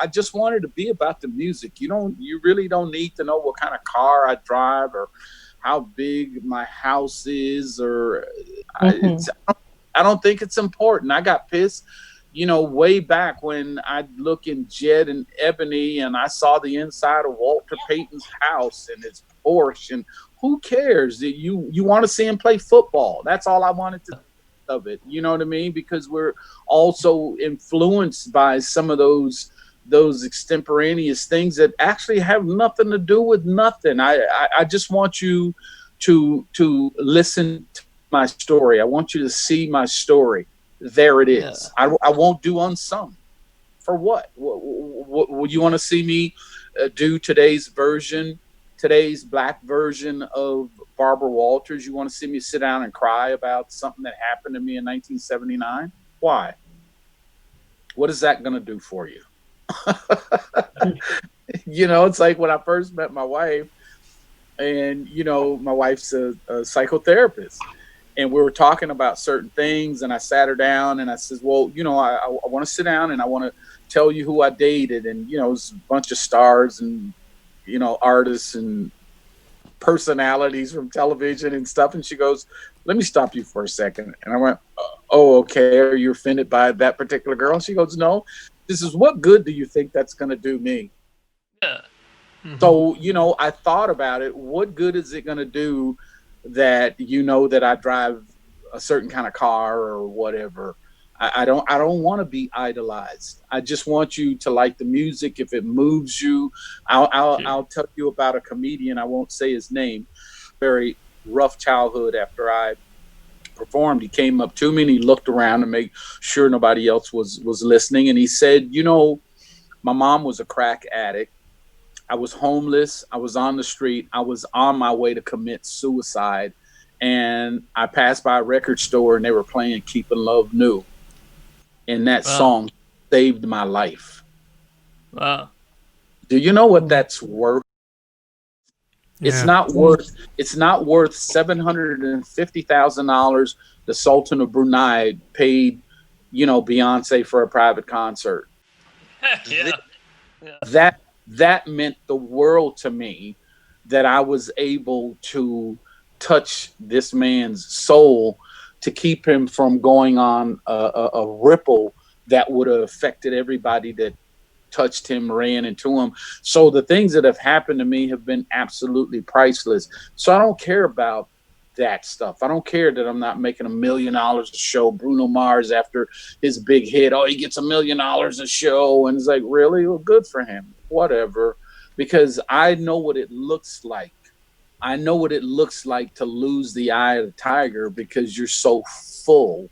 I just want it to be about the music. You really don't need to know what kind of car I drive or how big my house is, or I don't think it's important. I got pissed, way back when I'd look in Jet and Ebony and I saw the inside of Walter Payton's house and his Porsche, and who cares? You want to see him play football. That's all I wanted to of it. You know what I mean? Because we're also influenced by some of those extemporaneous things that actually have nothing to do with nothing. I just want you to listen to my story. I want you to see my story. There it is. Yeah. I won't do unsung. For what? Would you want to see me do today's black version of Barbara Walters? You want to see me sit down and cry about something that happened to me in 1979? Why? What is that going to do for you? It's like when I first met my wife, And my wife's a psychotherapist, and we were talking about certain things, and I sat her down and I says, well, I want to sit down and I want to tell you who I dated, and it's a bunch of stars and artists and personalities from television and stuff. And she goes, let me stop you for a second. And I went, oh, okay, are you offended by that particular girl? And she goes, no. This is, what good do you think that's going to do me? Yeah. Mm-hmm. So I thought about it. What good is it going to do that that I drive a certain kind of car or whatever? I don't want to be idolized. I just want you to like the music. If it moves you, I'll tell you about a comedian. I won't say his name. Very rough childhood. After I performed, he came up to me and he looked around to make sure nobody else was listening. And he said, my mom was a crack addict. I was homeless. I was on the street. I was on my way to commit suicide. And I passed by a record store and they were playing Keepin' Love New. And that song saved my life. Wow. Do you know what that's worth? Yeah. It's not worth $750,000 the Sultan of Brunei paid, Beyonce for a private concert. Yeah. That meant the world to me, that I was able to touch this man's soul to keep him from going on a ripple that would have affected everybody that touched him, ran into him. So the things that have happened to me have been absolutely priceless. So I don't care about that stuff. I don't care that I'm not making $1 million a show. Bruno Mars, after his big hit, he gets $1 million a show. And it's like, really? Well, good for him. Whatever. Because I know what it looks like. I know what it looks like to lose the eye of the tiger, because you're so full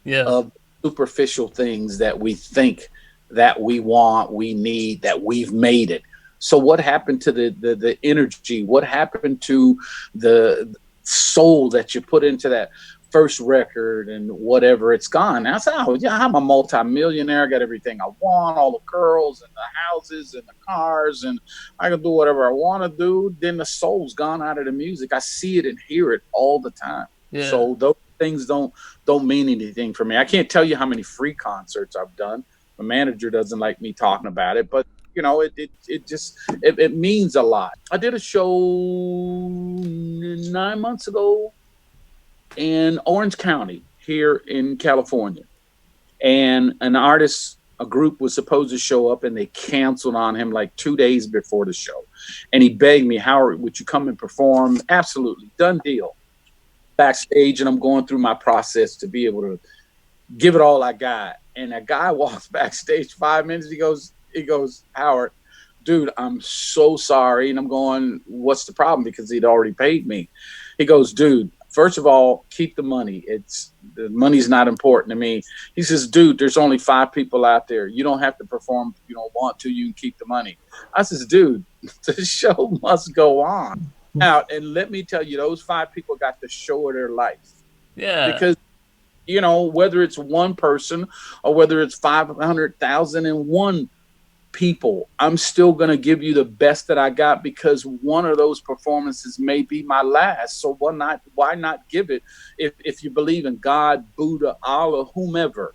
of superficial things that we think that we want, we need, that we've made it. So what happened to the energy? What happened to the soul that you put into that first record and whatever? It's gone. I said, I'm a multi-millionaire. I got everything I want, all the girls and the houses and the cars, and I can do whatever I want to do. Then the soul's gone out of the music. I see it and hear it all the time. Yeah. So those things don't mean anything for me. I can't tell you how many free concerts I've done. My manager doesn't like me talking about it, but it means a lot. I did a show 9 months ago in Orange County here in California, and a group was supposed to show up and they canceled on him like 2 days before the show. And he begged me, Howard, would you come and perform? Absolutely. Done deal. Backstage, and I'm going through my process to be able to give it all I got. And a guy walks backstage 5 minutes. He goes, Howard, dude, I'm so sorry. And I'm going, what's the problem? Because he'd already paid me. He goes, dude, first of all, keep the money. The money's not important to me. He says, dude, there's only 5 people out there. You don't have to perform if you don't want to. You can keep the money. I says, dude, the show must go on. Now, and let me tell you, those 5 people got the show of their life. Yeah. Because whether it's one person or whether it's 500,001 people, I'm still going to give you the best that I got, because one of those performances may be my last. So why not give it? If you believe in God, Buddha, Allah, whomever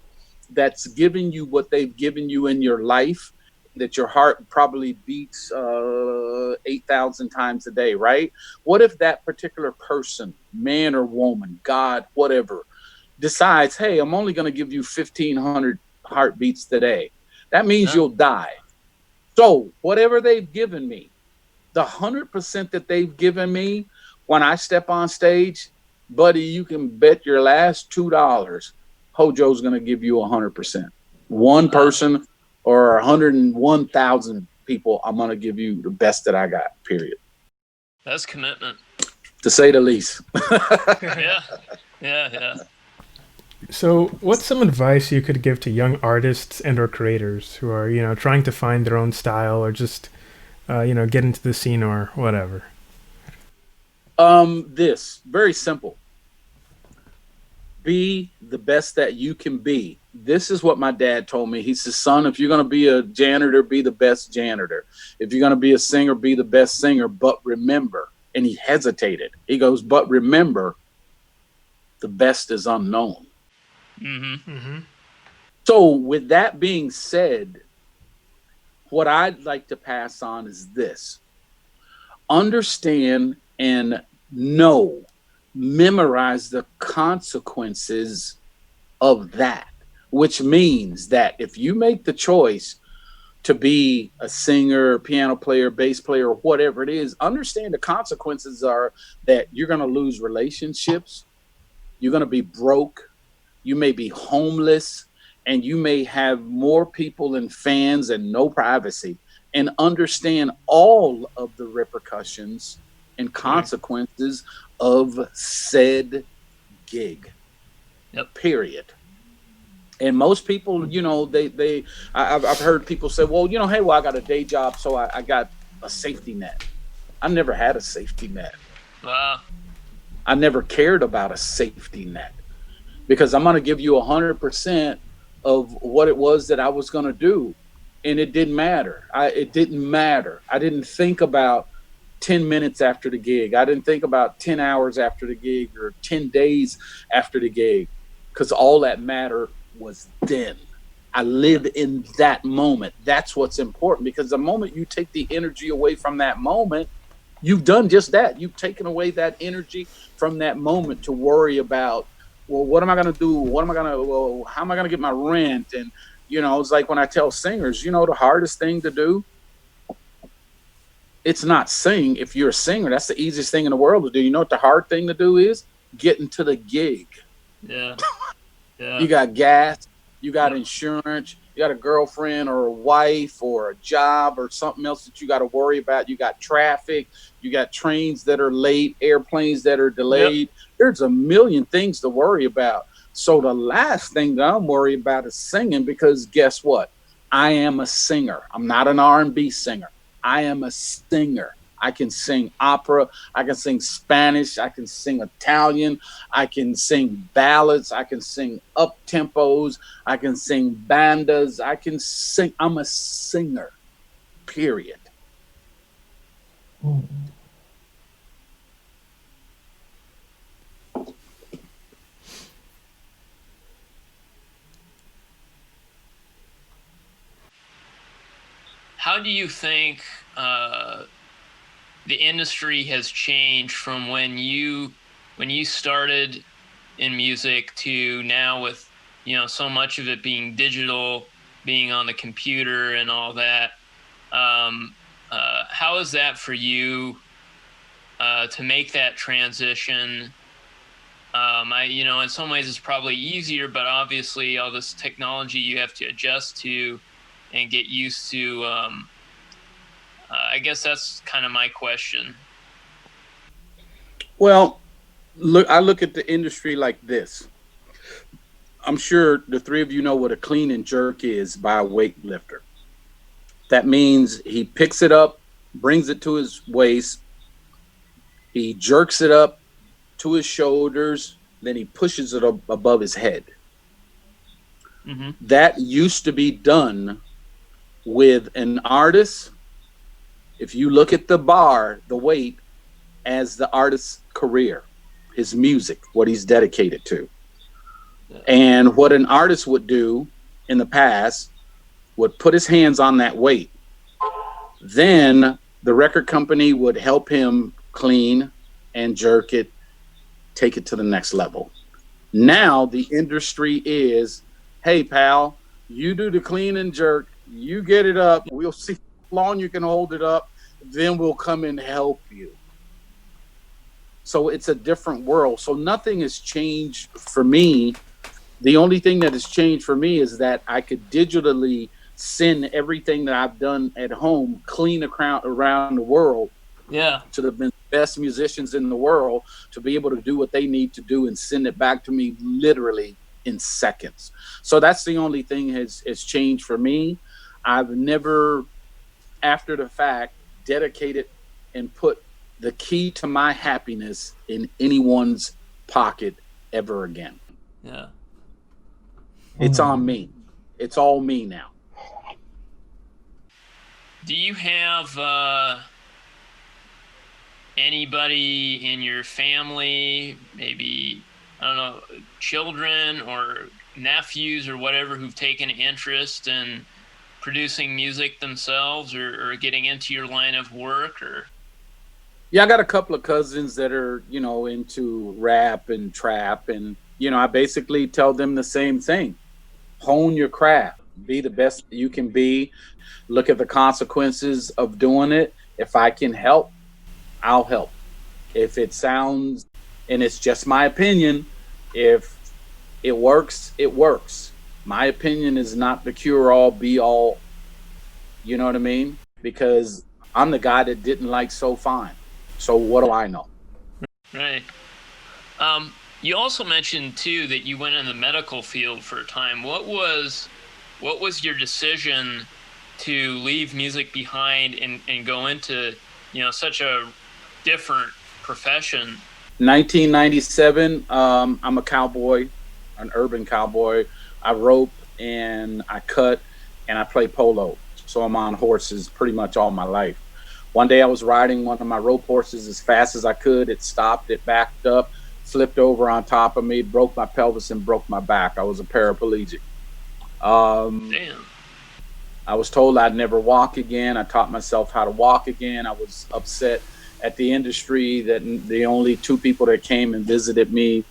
that's giving you what they've given you in your life, that your heart probably beats 8,000 times a day, right? What if that particular person, man or woman, God, whatever, decides, hey, I'm only going to give you 1,500 heartbeats today? That means you'll die. So whatever they've given me, the 100% that they've given me, when I step on stage, buddy, you can bet your last $2 Hojo's going to give you 100%. One person or 101,000 people, I'm going to give you the best that I got, period. That's commitment, to say the least. Yeah. So what's some advice you could give to young artists and or creators who are, trying to find their own style or just, get into the scene or whatever? This, very simple. Be the best that you can be. This is what my dad told me. He says, son, if you're going to be a janitor, be the best janitor. If you're going to be a singer, be the best singer. But remember, And he hesitated. He goes, but remember, the best is unknown. Mm-hmm. Mm-hmm. So with that being said, what I'd like to pass on is this. Understand and know, memorize the consequences of that, which means that if you make the choice to be a singer, piano player, bass player, or whatever it is, understand the consequences are that you're going to lose relationships, you're going to be broke, you may be homeless, and you may have more people and fans and no privacy. And understand all of the repercussions and consequences of said gig. Yep. Period. And most people, you know, I've heard people say, well, you know, hey, well, I got a day job, so I got a safety net. I never had a safety net. Wow. I never cared about a safety net, because I'm going to give you 100% of what it was that I was going to do. And it didn't matter. It didn't matter. I didn't think about 10 minutes after the gig. I didn't think about 10 hours after the gig or 10 days after the gig, because all that mattered was then. I live in that moment. That's what's important, because the moment you take the energy away from that moment, you've done just that. You've taken away that energy from that moment to worry about, well, what am I going to do? How am I going to get my rent? And, you know, it's like when I tell singers, you know, the hardest thing to do, it's not sing. If you're a singer, that's the easiest thing in the world to do. You know what the hard thing to do is? Getting to the gig. Yeah. Yeah. You got gas, you got insurance, you got a girlfriend or a wife or a job or something else that you got to worry about. You got traffic, you got trains that are late, airplanes that are delayed. Yep. There's a million things to worry about. So the last thing that I'm worried about is singing, because guess what? I am a singer. I'm not an R&B singer. I am a singer. I can sing opera. I can sing Spanish. I can sing Italian. I can sing ballads. I can sing up tempos. I can sing bandas. I can sing. I'm a singer, period. How do you think the industry has changed from when you started in music to now, with, you know, so much of it being digital, being on the computer and all that? How is that for you to make that transition? You know, in some ways it's probably easier, but obviously all this technology you have to adjust to and get used to. I guess that's kind of my question. Well, I look at the industry like this. I'm sure the three of you know what a clean and jerk is by a weightlifter. That means he picks it up, brings it to his waist, he jerks it up to his shoulders, then he pushes it up above his head. Mm-hmm. That used to be done with an artist. If you look at the bar, the weight, as the artist's career, his music, what he's dedicated to. Yeah. And what an artist would do in the past would put his hands on that weight. Then the record company would help him clean and jerk it, take it to the next level. Now the industry is, hey, pal, you do the clean and jerk, you get it up, we'll see how long you can hold it up, then we'll come and help you. So it's a different world. So nothing has changed for me. The only thing that has changed for me is that I could digitally send everything that I've done at home, clean around the world, to the best musicians in the world, to be able to do what they need to do and send it back to me literally in seconds. So that's the only thing has changed for me. I've never, after the fact, dedicated and put the key to my happiness in anyone's pocket ever again. Yeah. It's on me. It's all me now. Do you have anybody in your family, maybe, I don't know, children or nephews or whatever, who've taken interest in producing music themselves, or getting into your line of work? Or Yeah, I got a couple of cousins that are, into rap and trap. And, I basically tell them the same thing: hone your craft, be the best you can be, look at the consequences of doing it. If I can help, I'll help. If it sounds, and it's just my opinion, if it works, it works. My opinion is not the cure all be all. You know what I mean? Because I'm the guy that didn't like So Fine. So what do I know? right. You also mentioned too that you went in the medical field for a time. What was your decision to leave music behind and go into, such a different profession? 1997, I'm a cowboy, an urban cowboy. I rope and I cut and I play polo. So I'm on horses pretty much all my life. One day I was riding one of my rope horses as fast as I could. It stopped, it backed up, flipped over on top of me, broke my pelvis and broke my back. I was a paraplegic. Damn. I was told I'd never walk again. I taught myself how to walk again. I was upset at the industry that the only two people that came and visited me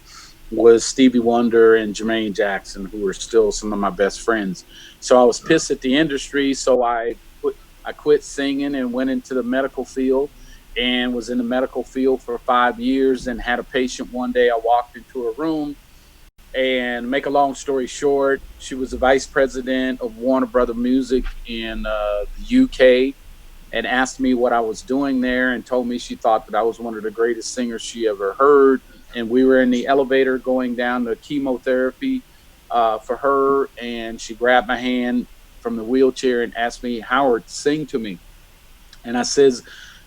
was Stevie Wonder and Jermaine Jackson, who are still some of my best friends. So I was pissed at the industry. So I quit singing and went into the medical field, and was in the medical field for 5 years, and had a patient one day. I walked into a room, and make a long story short, she was the vice president of Warner Brother Music in the UK, and asked me what I was doing there, and told me she thought that I was one of the greatest singers she ever heard. And we were in the elevator going down to chemotherapy for her, and she grabbed my hand from the wheelchair and asked me, "Howard, sing to me." And I says,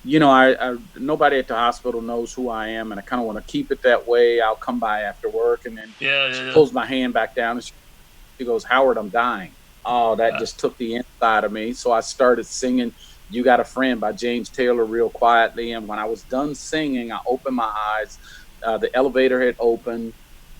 I nobody at the hospital knows who I am, and I kind of want to keep it that way. I'll come by after work. And then she pulls my hand back down, and she goes, "Howard, I'm dying." Oh, that just took the inside of me. So I started singing "You Got a Friend" by James Taylor real quietly. And when I was done singing, I opened my eyes. The elevator had opened.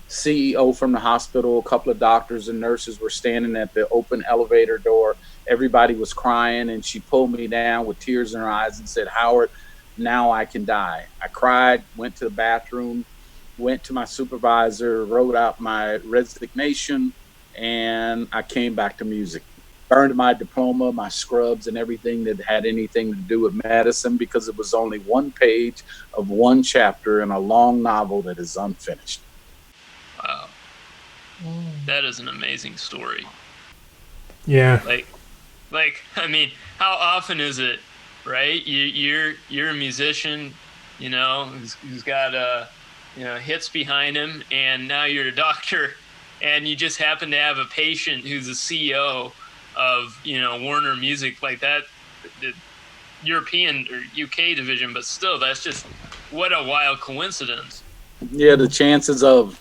CEO from the hospital, a couple of doctors and nurses were standing at the open elevator door. Everybody was crying, and she pulled me down with tears in her eyes and said, "Howard, now I can die." I cried, went to the bathroom, went to my supervisor, wrote out my resignation, and I came back to music. Burned my diploma, my scrubs, and everything that had anything to do with medicine, because it was only one page of one chapter in a long novel that is unfinished. Wow. That is an amazing story. Yeah. I mean, how often is it, right? You're a musician, who's got hits behind him, and now you're a doctor, and you just happen to have a patient who's a CEO of Warner Music, like that, the European or UK division, but still, that's just, what a wild coincidence. Yeah, the chances of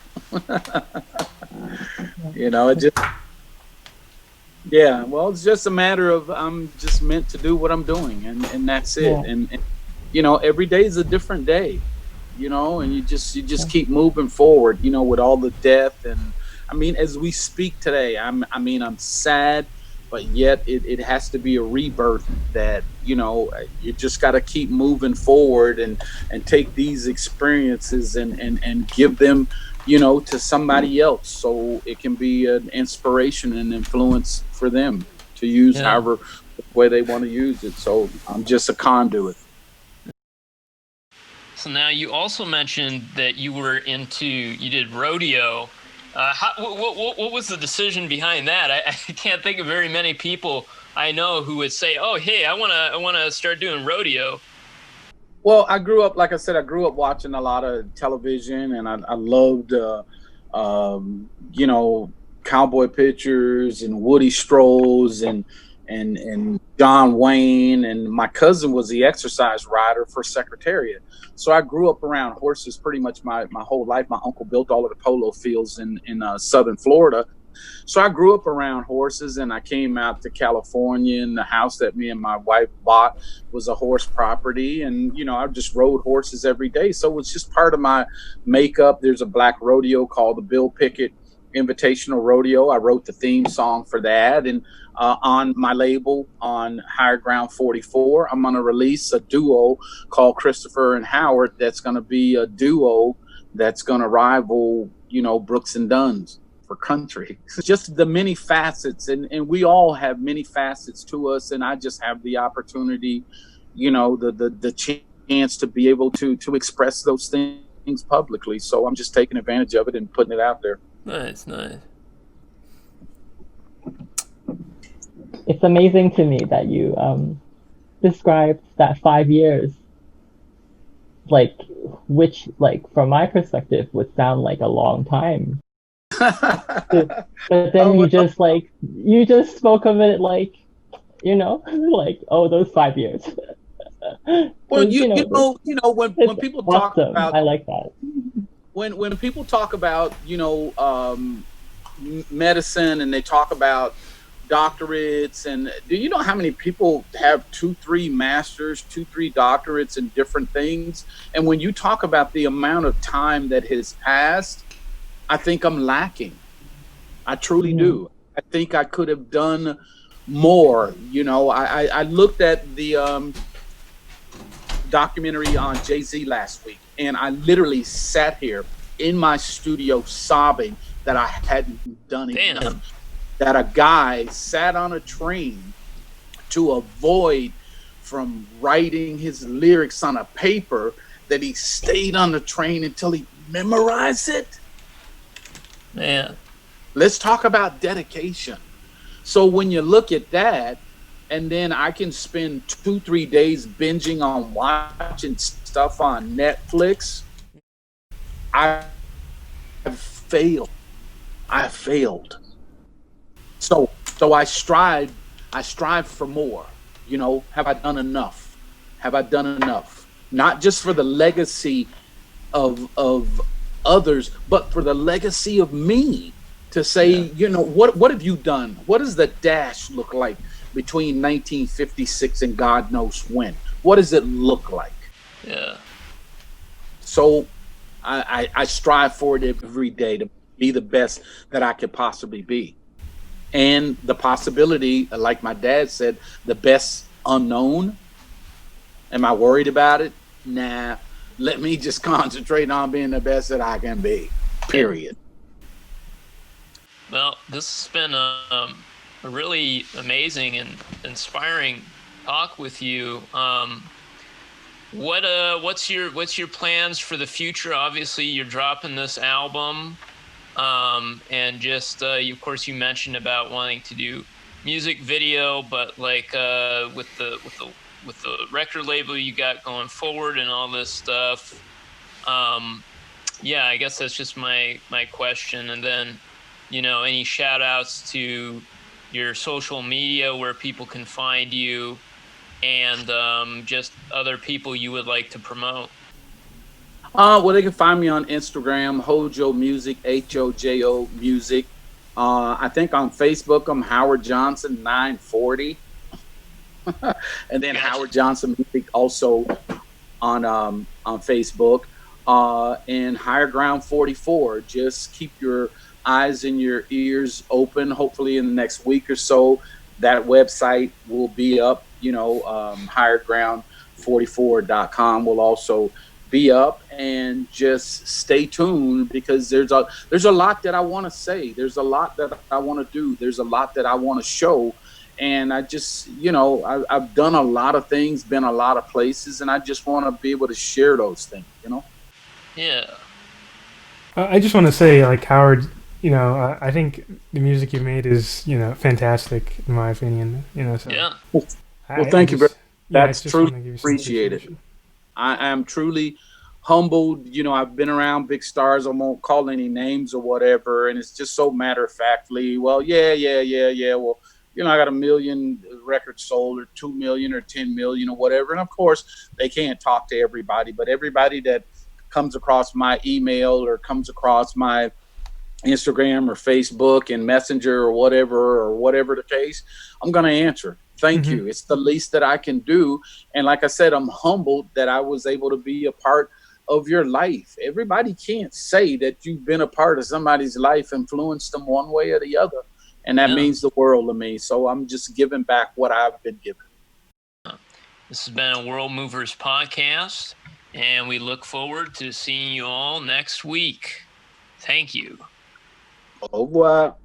it just, yeah, well, it's just a matter of, I'm just meant to do what I'm doing, and that's it. And every day is a different day, and you just keep moving forward, with all the death. And I mean, as we speak today, I'm sad, but yet it has to be a rebirth that, you just got to keep moving forward and take these experiences and give them, to somebody else, so it can be an inspiration and influence for them to use however way they want to use it. So I'm just a conduit. So now, you also mentioned that you did rodeo. What was the decision behind that? I can't think of very many people I know who would say, "Oh, hey, I wanna start doing rodeo." Well, I grew up, like I said, I grew up watching a lot of television, and I loved, cowboy pictures and Woody Strolls and John Wayne. And my cousin was the exercise rider for Secretariat. So I grew up around horses pretty much my whole life. My uncle built all of the polo fields in southern Florida. So I grew up around horses, and I came out to California, and the house that me and my wife bought was a horse property. And, I just rode horses every day. So it was just part of my makeup. There's a black rodeo called the Bill Pickett Invitational Rodeo. I wrote the theme song for that. And on my label on Higher Ground 44, I'm going to release a duo called Christopher and Howard. That's going to be a duo that's going to rival, Brooks and Dunn's for country. Just the many facets, and we all have many facets to us, and I just have the opportunity, the chance to be able to express those things publicly. So I'm just taking advantage of it and putting it out there. Nice. It's amazing to me that you described that 5 years, which from my perspective would sound like a long time. But then you just spoke of it those 5 years. Well, when people talk awesome. about, I like that. When people talk about medicine, and they talk about doctorates, and do you know how many people have 2-3 masters, 2-3 doctorates in different things? And when you talk about the amount of time that has passed, I think I'm lacking. I truly do. I think I could have done more. I looked at the documentary on Jay-Z last week, and I literally sat here in my studio sobbing that I hadn't done enough. That a guy sat on a train to avoid from writing his lyrics on a paper, that he stayed on the train until he memorized it. Man. Let's talk about dedication. So when you look at that, and then I can spend 2-3 days binging on watching stuff on Netflix, I failed. So I strive for more. Have I done enough? Not just for the legacy of others, but for the legacy of me, to say, what have you done? What does the dash look like between 1956 and God knows when? What does it look like? Yeah. So I strive for it every day, to be the best that I could possibly be. And the possibility, like my dad said, the best unknown. Am I worried about it? Nah. Let me just concentrate on being the best that I can be. Period. Well, this has been a really amazing and inspiring talk with you. What's your plans for the future? Obviously, you're dropping this album, and just of course you mentioned about wanting to do music video, but with the record label you got going forward and all this stuff. I guess that's just my question. And then, any shout outs to your social media where people can find you, and just other people you would like to promote. Well, they can find me on Instagram, Hojo Music, HOJO Music. I think on Facebook, I'm Howard Johnson 940. And then Howard Johnson Music also on Facebook. And Higher Ground 44. Just keep your eyes and your ears open. Hopefully in the next week or so, that website will be up. higherground44.com will also be up, and just stay tuned, because there's a lot that I want to say. There's a lot that I want to do. There's a lot that I want to show. And I just, I've done a lot of things, been a lot of places, and I just want to be able to share those things, Yeah. I just want to say, Howard, I think the music you made is, fantastic in my opinion. So Yeah. Well, thank you. That's truly appreciated. I am truly humbled. I've been around big stars. I won't call any names or whatever. And it's just so matter of factly. Well, yeah. Well, I got 1 million records sold, or 2 million, or 10 million, or whatever. And of course, they can't talk to everybody, but everybody that comes across my email or comes across my Instagram or Facebook and Messenger or whatever the case, I'm going to answer. Thank you. It's the least that I can do. And like I said, I'm humbled that I was able to be a part of your life. Everybody can't say that you've been a part of somebody's life, influenced them one way or the other. And that means the world to me. So I'm just giving back what I've been given. This has been a World Movers podcast, and we look forward to seeing you all next week. Thank you. Au revoir.